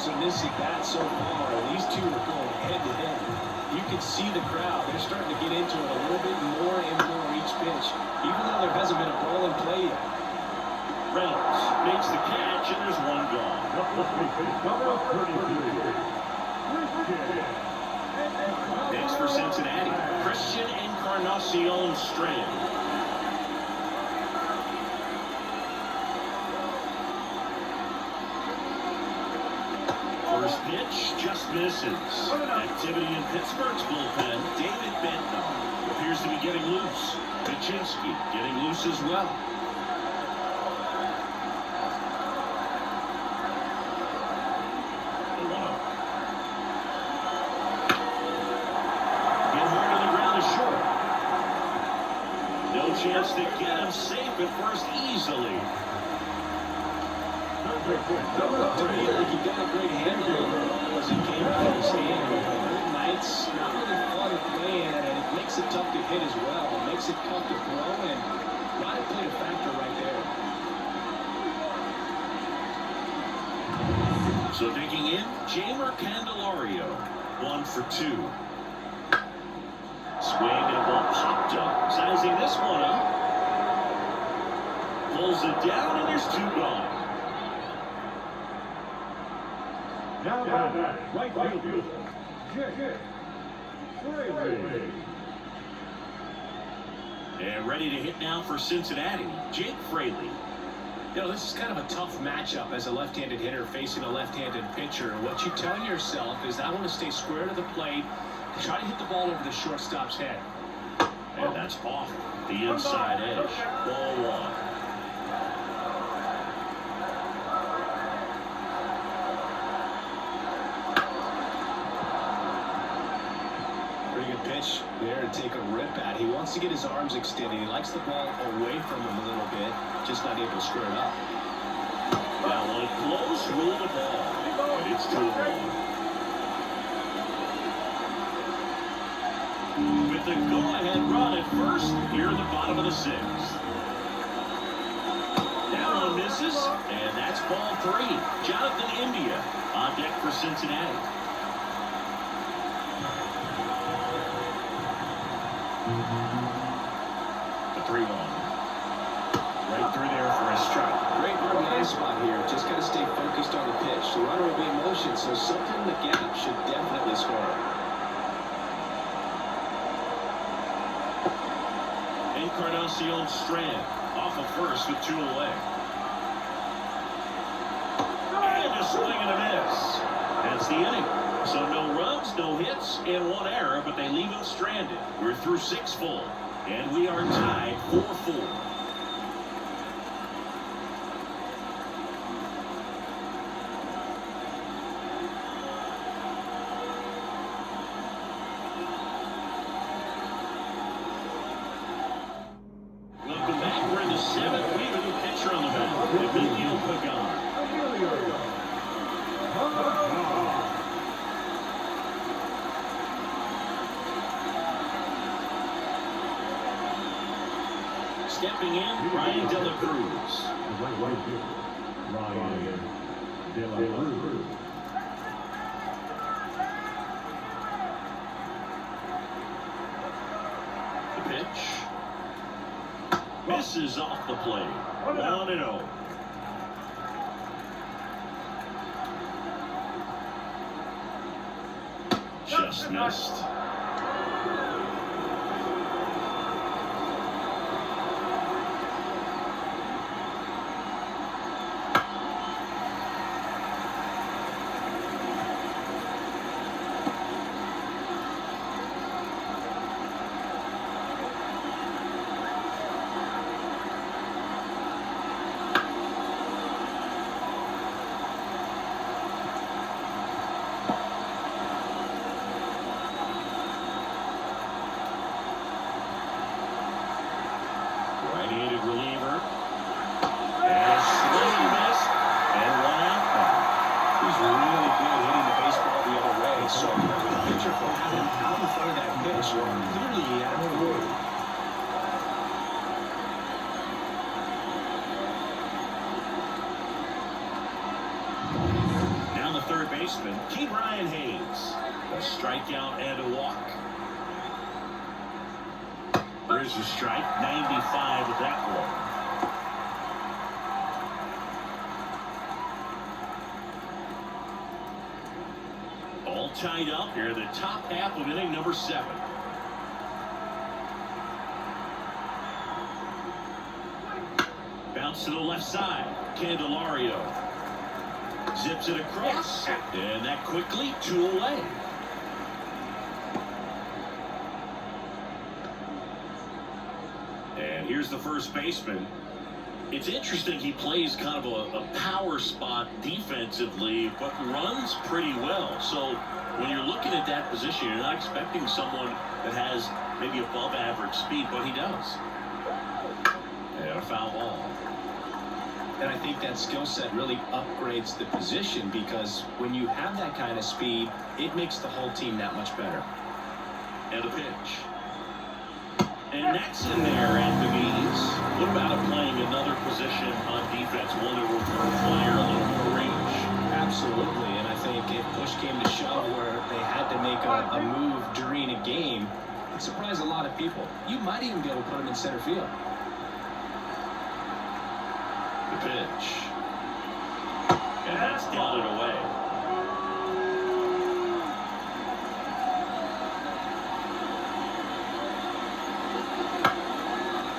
In this at bat so far, these two are going head-to-head. You can see the crowd. They're starting to get into it a little bit more and more each pitch, even though there hasn't been a ball in play yet. Reynolds makes the catch, and there's one gone. Next for Cincinnati, Christian Encarnacion Strand. First pitch just misses. Activity in Pittsburgh's bullpen. David Benton appears to be getting loose. Kaczynski getting loose as well. a chance to get him safe at first easily. To me, like he got a great handle as he came out of his hand. Nights, not really fun to play in, and it makes it tough to hit as well. It makes it tough to throw, and might have played a factor right there. So digging in, Jamer Candelario, 1 for 2. Swing and a ball popped up. Sizing this one up. Pulls it down, and there's 2 gone. Now right field. And ready to hit now for Cincinnati, Jake Fraley. You know, this is kind of a tough matchup as a left-handed hitter facing a left-handed pitcher. What you tell yourself is, I want to stay square to the plate, try to hit the ball over the shortstop's head. And that's off the inside edge. Ball 1. Pitch there to take a rip at. He wants to get his arms extended. He likes the ball away from him a little bit, just not able to square it up. That one close, rule the ball. And it's 2-1. With the go-ahead run at first, here in the bottom of the 6th. That one misses, and that's ball 3. Jonathan India on deck for Cincinnati. The 3-1. Right through there for a strike. Great RBI spot here. Just got to stay focused on the pitch. The runner will be in motion, so something in the gap should definitely score. Encarnacion Strand off of first with 2 away. And a swing and a miss. That's the inning. So no runs, no hits, and 1 error, but they leave him stranded. We're through 6 full, and we are tied 4-4. Welcome back. We're in the 7th. We have a new pitcher on the mound, Emilio Pagan. Stepping in, Ryan De La Cruz. Ryan De La Cruz. The pitch. Misses off the plate. 1-0. Just missed. Right-handed reliever. And a swing and miss. And 1 out. He's really good hitting the baseball the other way. So the pitcher for having out in front of that pitch, clearly he had a wood. Now the third baseman, Ke'Bryan Hayes. A strikeout and a walk. There's a strike, 95 with that one. All tied up here, the top half of inning number 7. Bounce to the left side, Candelario. Zips it across, and that quickly 2 away. And here's the first baseman. It's interesting, he plays kind of a power spot defensively, but runs pretty well. So when you're looking at that position, you're not expecting someone that has maybe above average speed, but he does. And a foul ball. And I think that skill set really upgrades the position, because when you have that kind of speed, it makes the whole team that much better. And a pitch. And that's in there at the knees. What about him playing another position on defense? One that will require a little more range. Absolutely, and I think if push came to shove where they had to make a move during a game, it surprised a lot of people. You might even be able to put him in center field. The pitch. And that's downed away.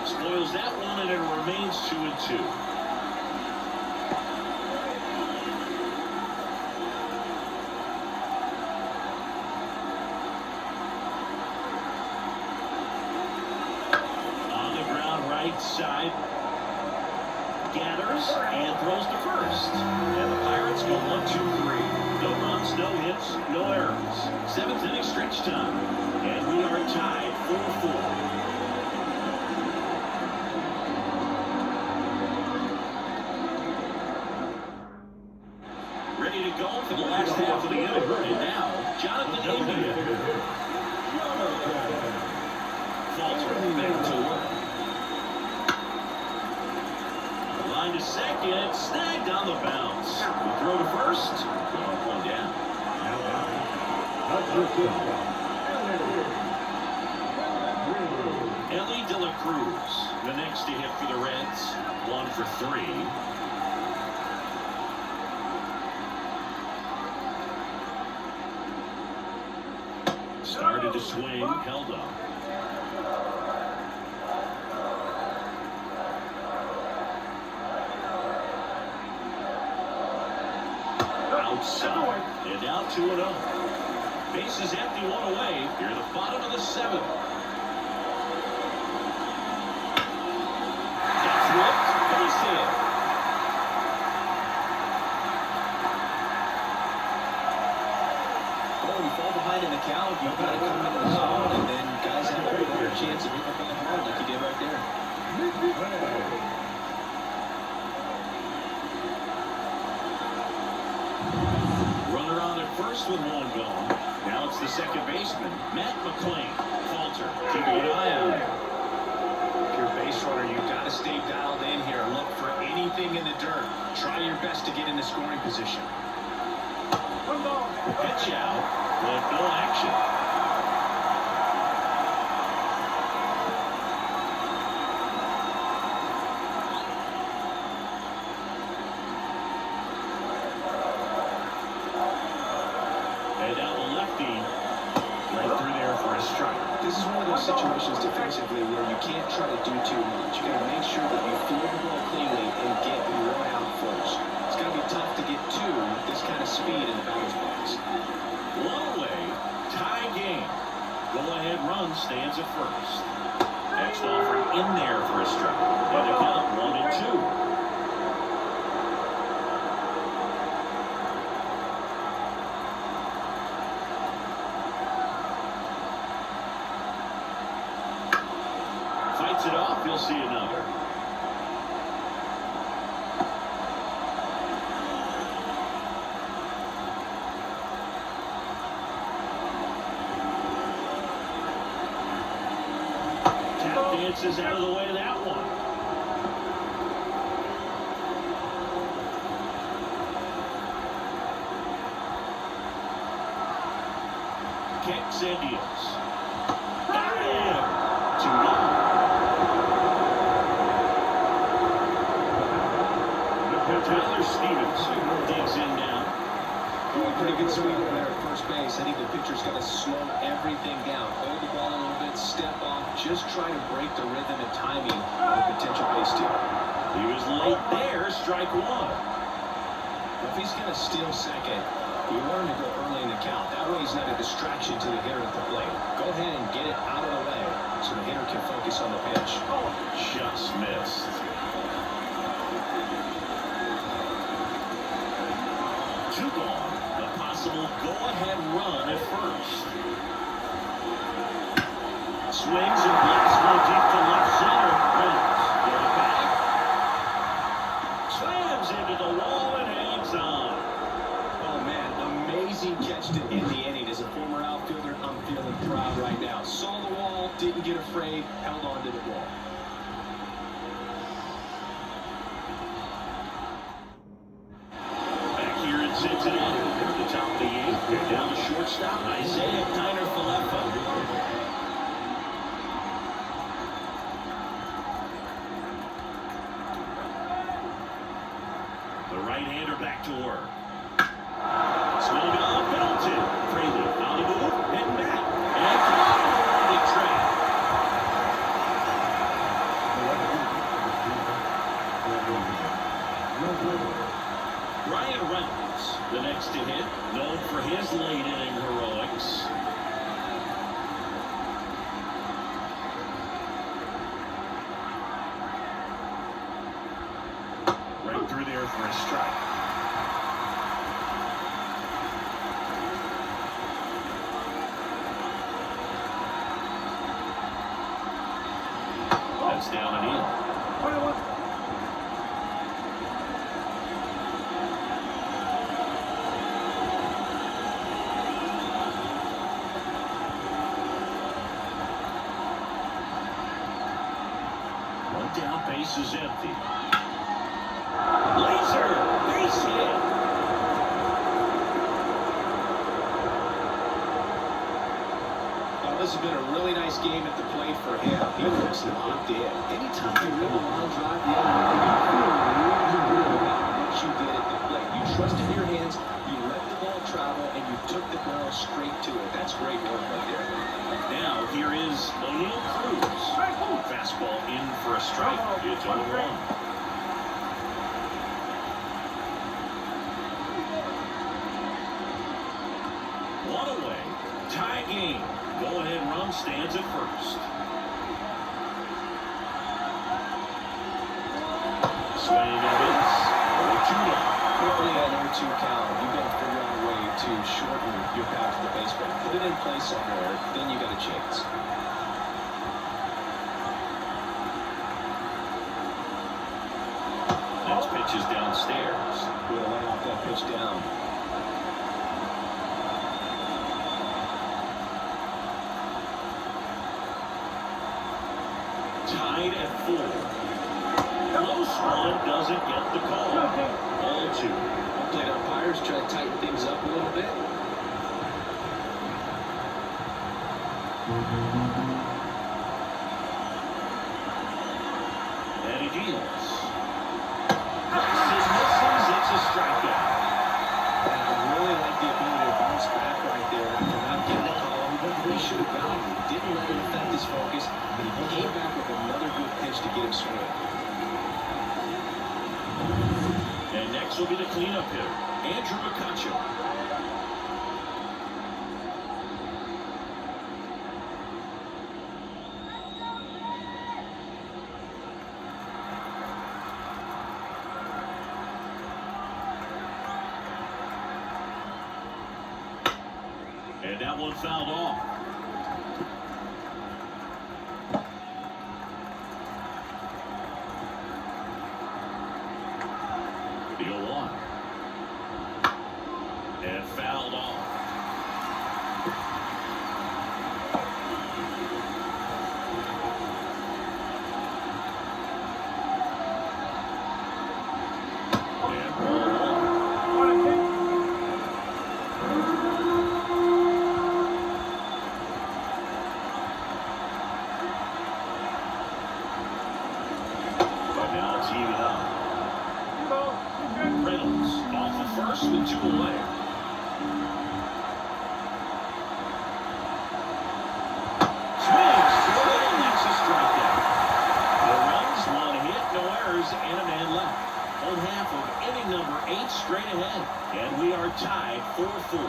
Spoils that one, and it remains 2-2. Right side, gathers and throws to first, and the Pirates go 1-2-3. No runs, no hits, no errors. 7th inning stretch time, and we are tied 4-4. Ready to go for the last half of the inning, and now Jonathan India. Falter back to work. To second, snagged on the bounce. Throw to first. One down. Ellie De La Cruz, the next to hit for the Reds. 1 for 3. Started to swing, held up. Outside, and now 2-0. Bases empty, one away. Here at the bottom of the 7th. That's whipped. Base hit. Well, when you fall behind in the count, you've got to come into the zone, and then guys have a better chance of hitting up on the hard like you did right there. First with one gone. Now it's the second baseman, Matt McClain. Falter, keeping an eye on him. If you're a base runner, you've got to stay dialed in here. Look for anything in the dirt. Try your best to get in the scoring position. Pitch out, but no action. This is one of those situations defensively where you can't try to do too much. You got to make sure that you field the ball cleanly and get one out first. It's going to be tough to get two with this kind of speed in the batter's box. One away, tie game. Go-ahead run stands at first. Next offering in there for a strike. And the count 1-2. It off, you'll see another. Tap dances out of the way of that one. Kicks and deals. Got him. 2-1. Tyler Stevens digs in now. Pretty good sweep over there at first base. I think the pitcher's got to slow everything down. Hold the ball a little bit, step off, just try to break the rhythm and timing of a potential base steal. He was late there, strike one. If he's going to steal second, you want him to go early in the count. That way he's not a distraction to the hitter at the plate. Go ahead and get it out of the way so the hitter can focus on the pitch. Just missed. Two gone. A possible go-ahead run at first. Swings and blocks one deep to left center. Runs. Get it back. shortstop, Isaiah Kiner-Falefa. The right-hander back to work. Swung on, Middleton. Fraley on the move, hitting back. And on the track. Ryan Reynolds, the next to hit, known for his late-inning heroics. Right through there for a strike. That's down and in. One down, base is empty. Laser, base hit. Well, this has been a really nice game at the plate for him. He looks locked in. Anytime you run a line drive, the other way, you feel really good about what you did at the plate. You trusted your hands, you let the ball travel, and you took the ball straight to it. That's great work right there. Now here is O'Neill Cruz. Fastball in for a strike. It's 0-1. One away. Tie game. Go-ahead run stands at first. Swing and a miss. 0-2 now. Quickly at 0-2 count, you've got to figure out a way to shorten your path to the baseball. Put it in play somewhere, then you got a chance. Next pitch is downstairs. We'll lay off that pitch down. Tied at 4. Close one doesn't get the call. 0-2. Plate umpires try to tighten things up a little bit. And he deals. Misses, it's a strikeout. And I really like the ability to bounce back right there after not getting the call. He should have gotten it. He didn't let it affect his focus, but he came back with another good pitch to get him swinging. And next will be the cleanup hitter, Andrew McCutcheon. And that one fouled off. The 0-1. And fouled off. And ball 1. But now it's even up. Reynolds off the first with 2 away. Swings through it, and that's a strikeout. No runs, 1 hit, no errors, and a man left. One half of inning number 8 straight ahead, and we are tied 4-4.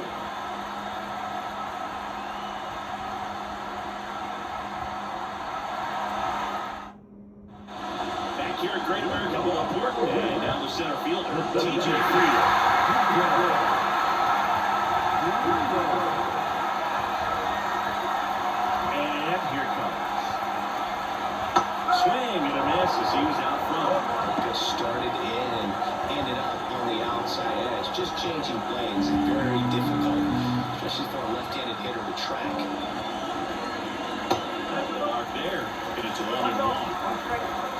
Back here at Great American Ballpark, and now the center fielder, T.J. Freeland. And here it comes. Swing and a miss as he was out front. Just started in, ended up on the outside edge. Just changing planes, very difficult, especially for a left-handed hitter to track. That's the mark there, and it's a 1-1.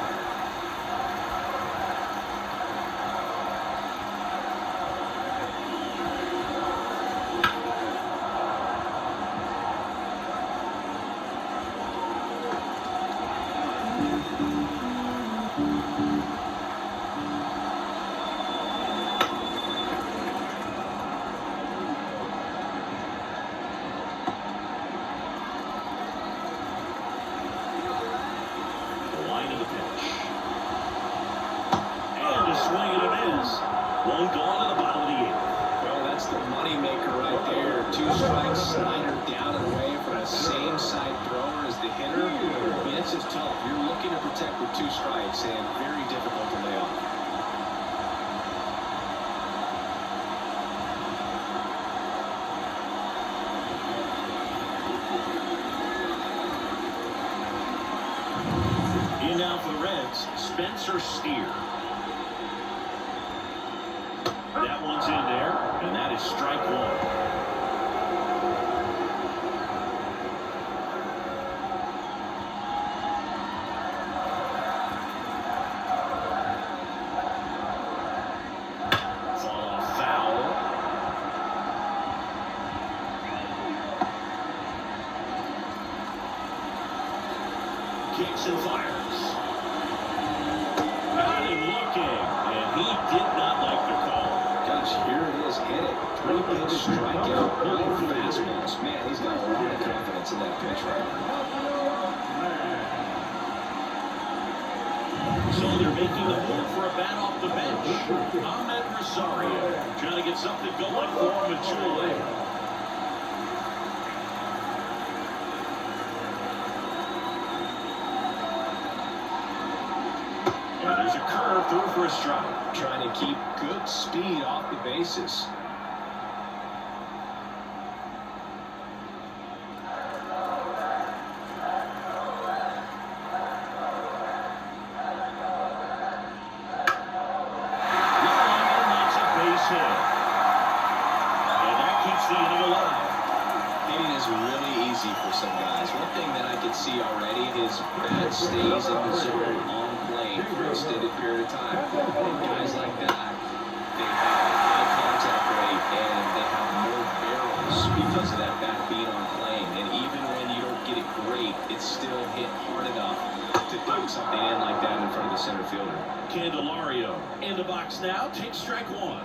and gone to the bottom of the 8th. Well, that's the money maker right there. 2 strikes, slider down and away from the same side thrower as the hitter. I mean, it's just tough. You're looking to protect with 2 strikes and very difficult to lay off. In now for the Reds, Spencer Steer. That one's in there, and that is strike 1. Kicks and fires. Got him looking, and he did not like the call. Gosh, here it is. Hit it. 3-pitch strikeout. 9 fastballs. Man, he's got a lot of confidence in that pitch right now. So they're making the move for a bat off the bench. Ahmed Rosario trying to get something going for him with 2 away. And there's a curve through for a strike. Trying to keep good speed off the bases. And that keeps the inning alive. Hitting is really easy for some guys. One thing that I can see already is bat stays in the zone on plane for an extended period of time. And guys like that, they have a high contact rate and they have more barrels because of that bat being on plane. And even when you don't get it great, it's still hit hard enough to dunk something in like that in front of the center fielder. Candelario in the box now, takes strike 1.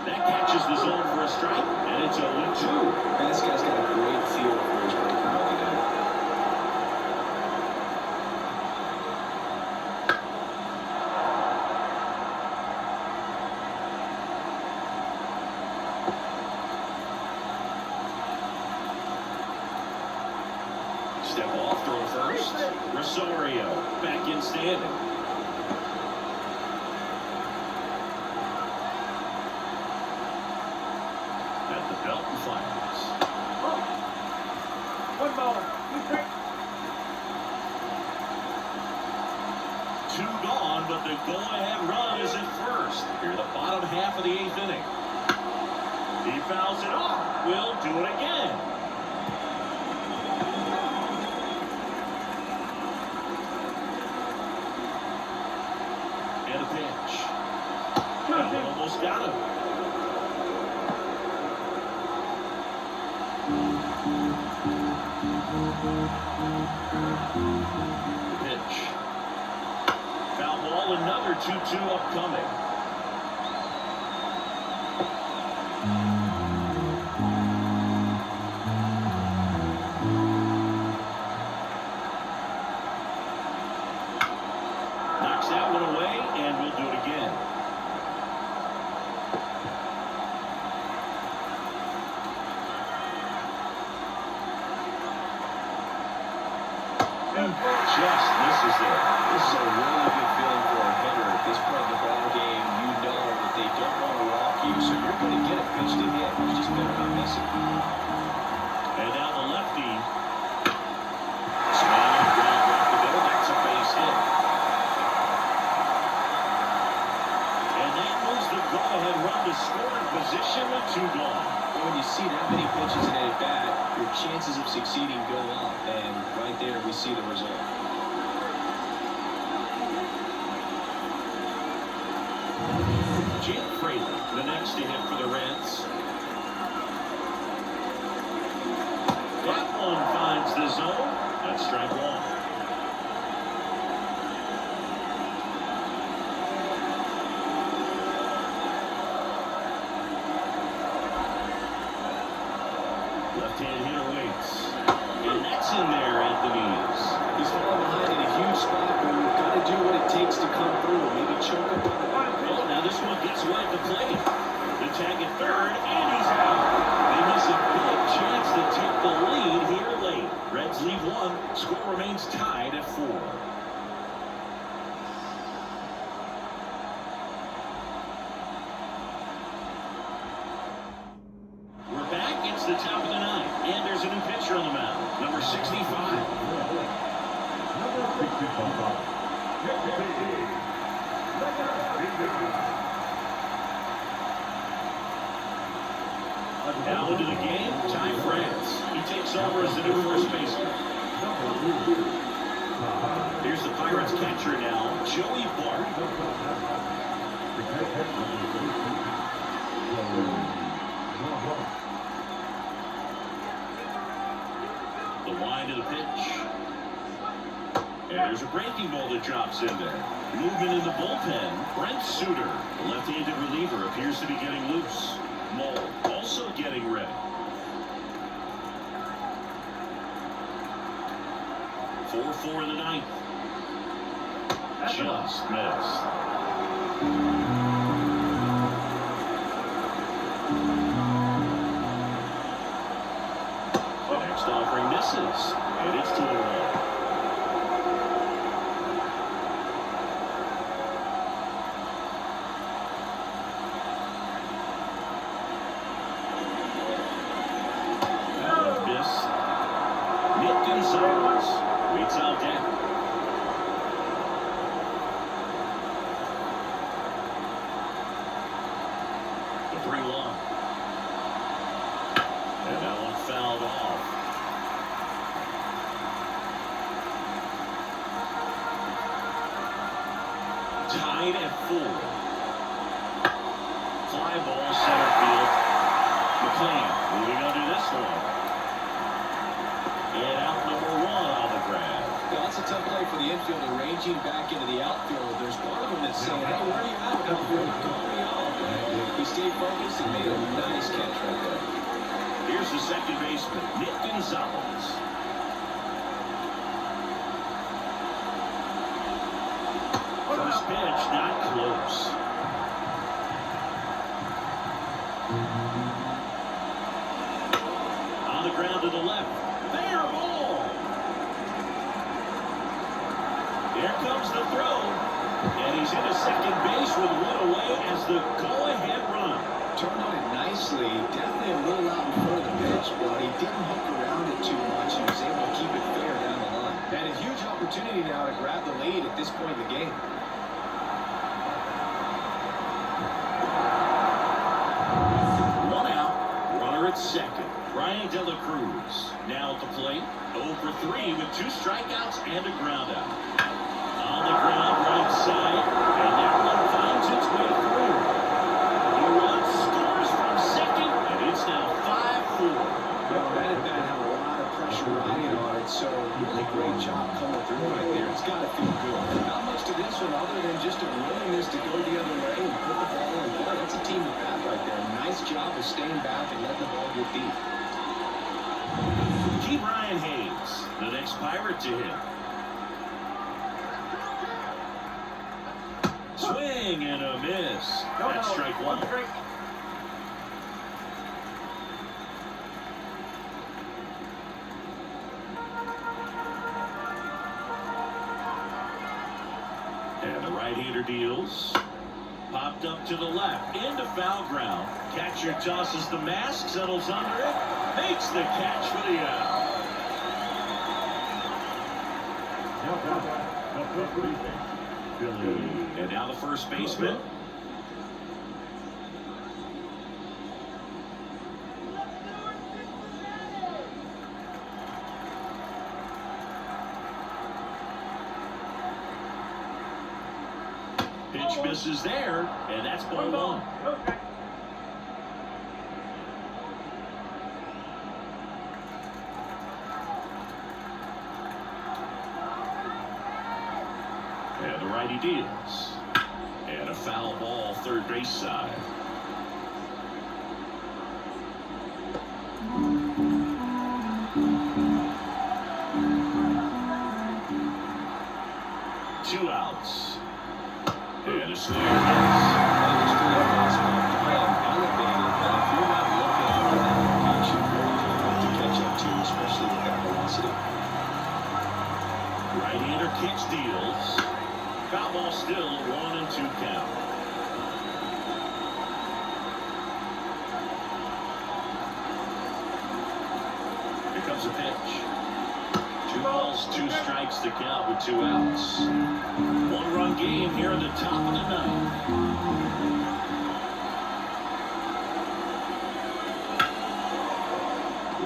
That catches the zone for a strike, and it's 0-2. And this guy's got a great feel for his breaking ball again. Step off, throw first. Rosario back in standing. At the belt and fires. 1 ball. 2 gone, but the go-ahead run is at first. Here, the bottom half of the 8th inning. He fouls it off. We'll do it again. And a pitch. Almost got him. Pitch. Foul ball, another 2-2 upcoming. Knocks that one away, and we'll do it again. Just misses it. This is a really good feeling for a hitter at this point in the ball game. You know that they don't want to walk you, so you're going to get a pitch to hit. You just better not miss it. And now the lefty. Swinging on the ground, off the middle. That's a base hit. And that moves the go-ahead run to scoring position with 2 gone. When you see that many pitches in at bat, your chances of succeeding go up, and right there we see the result. Jim Fraley, the next to hit for the Reds. That one finds the zone. That's strike 1. Left-hand hitter waits. And that's in there at the knees. He's falling behind in a huge spot, but we've got to do what it takes to come through. Maybe choke up on the back. Well, now this one gets away at the plate. The tag at third, and he's out. They miss a big chance to take the lead here late. Reds leave one. Score remains tied at 4. We're back. It's the top of the 9th, and there's a new pitcher on the mound. Number 65. Now into the game, Ty France. He takes over as the new first baseman. Here's the Pirates catcher now, Joey Bart. The wind of the pitch. And there's a breaking ball that drops in there. Movement in the bullpen. Brent Suter, the left-handed reliever, appears to be getting loose. Mole also getting ready. 4-4 in the 9th. Just missed. The next offering misses, and it's 2-1. Waits out deck. The 3-1. And that one fouled off. Tied at 4. Fly ball center field. McLean moving under this one. And out number 1 on the grab. Yeah, that's a tough play for the infielder, ranging back into the outfield. There's part of him that's saying, hey, where are you at, outfield? Call me out. He stayed focused and made a nice catch right there. Here's the second baseman, Nick Gonzalez. First pitch, not close. On the ground to the left. Fair ball. Here comes the throw. And he's into second base with 1 away as the go-ahead run. Turned on it nicely. Definitely a little out in front of the pitch, but he didn't hook around it too much. He was able to keep it fair down the line. And a huge opportunity now to grab the lead at this point in the game. One out. Runner at second. Brian De La Cruz now at the plate. 0 for 3 with 2 strikeouts and a ground out. On the ground, right side, and that one finds its way through. The run scores from second, and it's now 5-4. Well, that at bat had a lot of pressure riding on it, so really great job coming through right there. It's got to feel good. Not much to this one other than just a willingness to go the other way and put the ball in play. That's a team at bat right there. Nice job of staying back and letting the ball get deep. Brian Hayes, the next Pirate to hit. Swing and a miss. That's strike 1. And the right-hander deals. Popped up to the left, into foul ground. Catcher tosses the mask, settles under it, makes the catch for the out. And now the first baseman. Pitch misses there, and that's ball 1. And the righty deals. And a foul ball, third base side. 2 strikes to count with 2 outs. 1-run game here in the top of the 9th.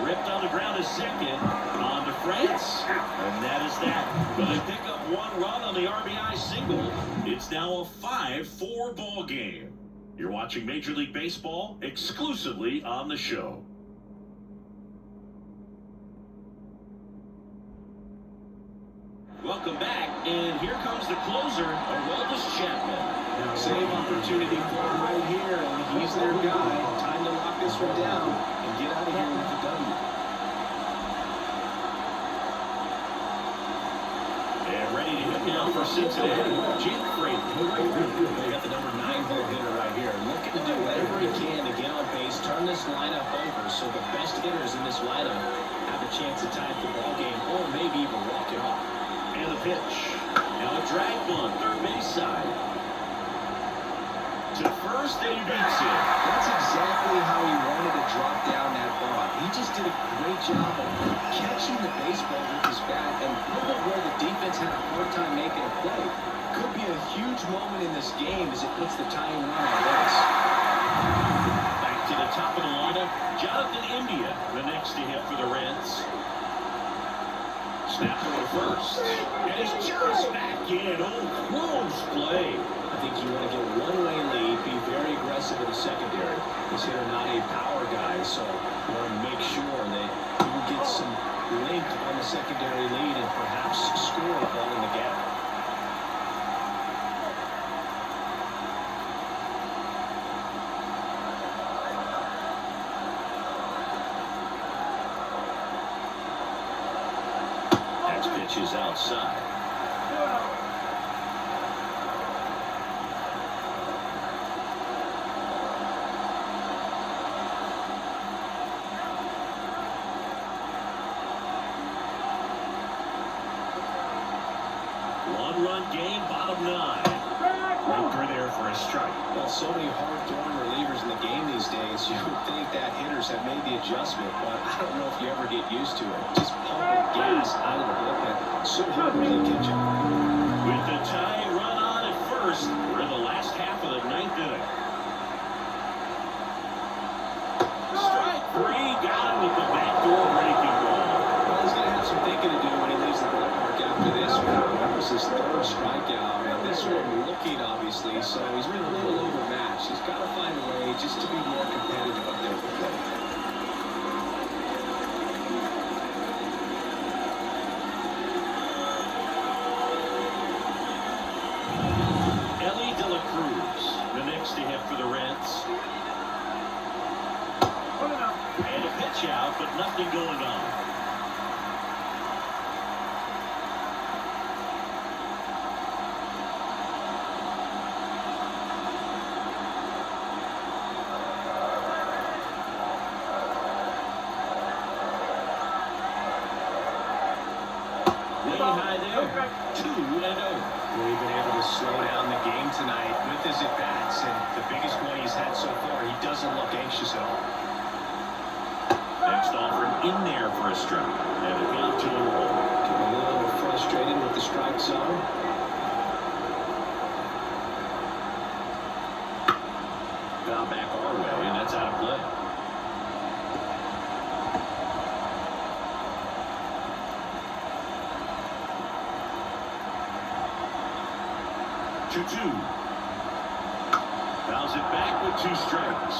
Ripped on the ground is second. On to France. And that is that. But they pick up 1 run on the RBI single. It's now a 5-4 ball game. You're watching Major League Baseball exclusively on the show. Welcome back, and here comes the closer, Aroldis Chapman. Now, same opportunity for him right here, and he's their guy. Time to lock this one down and get out of here with the W. And ready to hit now for Cincinnati, Jake Frazier. They got the number 9 hole hitter right here, looking to do whatever he can to get on base, turn this lineup over, so the best hitters in this lineup have a chance to tie the ball game, or maybe even walk it off. And the pitch. Now a drag bunt, third base side. To first, and he beats it. That's exactly how he wanted to drop down that ball. He just did a great job of catching the baseball with his bat, and look at where the defense had a hard time making a play. Could be a huge moment in this game as it puts the tying run on base. Back to the top of the lineup, Jonathan India, the next to hit for the Reds. Snap over first, and he's just back in. Oh, close play. I think you want to get one-way lead, be very aggressive in the secondary. This hitter not a power guy, so you want to make sure that you get some length on the secondary lead and perhaps score a ball in the gap. Pitches outside. One-run game, bottom 9. Right there for a strike. Well, so many hard-throwing relievers in the game these days, you would think that hitters have made the adjustment, but I don't know if you ever get used to it. Just pumping gas out of the bullpen. So hard to really catch it. With the tying run on at first, we're in the last half of the 9th inning. Strike 3, got him with the backdoor breaking ball. Well, he's going to have some thinking to do when he leaves the ballpark after this one. That was his 3rd strikeout, and this one looking, obviously, so he's been a little overmatched. He's got to find a way just to be more competitive up there with the plate. To hit for the Reds. And a pitch out, but nothing going on. Way high there. 2-0. Really been able to slow down the game tonight with his at-bats, and the biggest one he's had so far, he doesn't look anxious at all. Next offer in there for a strike, and a count to 1. Getting a little frustrated with the strike zone. Foul back our way, and that's out of play. Two. Fouls it back with 2 strikes.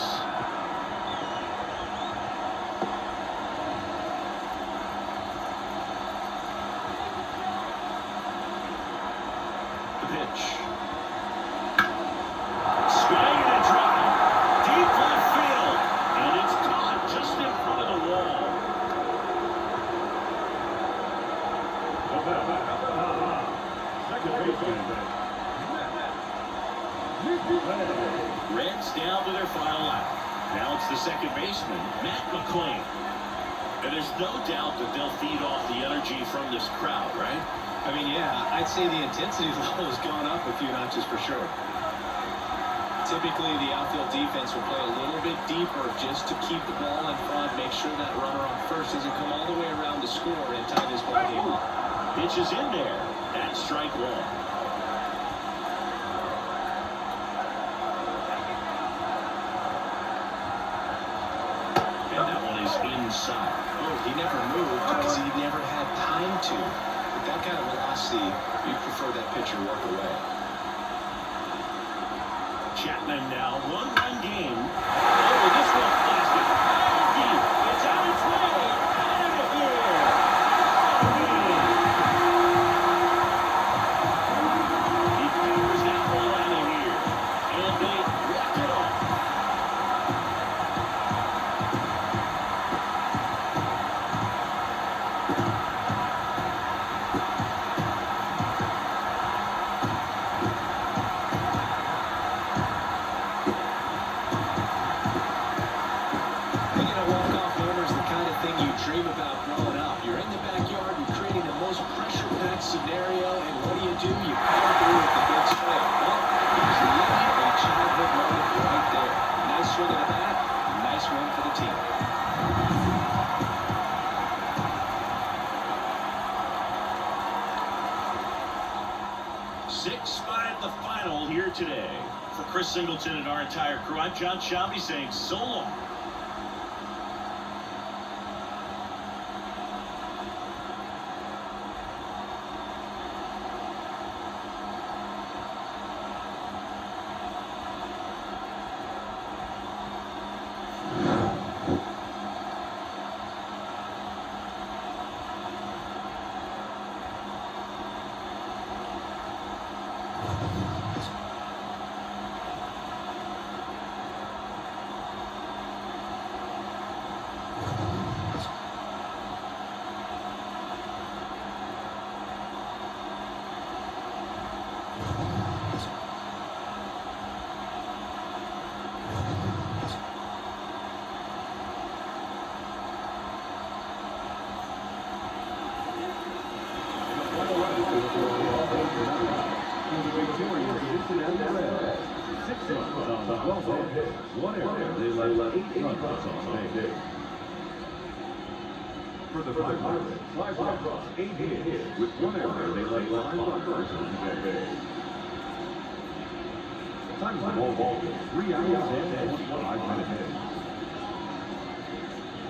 The pitch. Swing and a drive. Deep left field. And it's caught just in front of the wall. Second baseman. Reds down to their final out. Now it's the second baseman, Matt McClain. And there's no doubt that they'll feed off the energy from this crowd, right? I mean, yeah, I'd say the intensity level has gone up a few notches for sure. Typically, the outfield defense will play a little bit deeper just to keep the ball in front, make sure that runner on first doesn't come all the way around to score and tie this ball game up. Pitch is in there. That's strike one. And that one is inside. Oh, he never moved because he never had time to. With that kind of velocity, you prefer that pitcher walk away. Chapman now, one-run game. Oh, this one blasted high deep. It's on its way. Out of here. He powers that ball out of here. And they walk it off. Thinking a walk-off homer is the kind of thing you dream about growing up. You're in the backyard, you're creating the most pressure-packed scenario, and what do? You power through with the big swing. Well, he's living a childhood moment right there. Nice swing of the bat, nice win for the team. Six-five the final here today. For Chris Singleton and our entire crew, I'm John Shelby saying so long. One error, they let 8 runs on day. For the Pirates, 5 runs, 8 hits. With 1 error, they let 5 runners on day. Time for the ball. 3 hours and 25 minutes.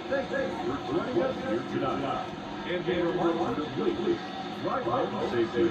Thanks for joining us here tonight. And game remarks are complete. Drive home safely.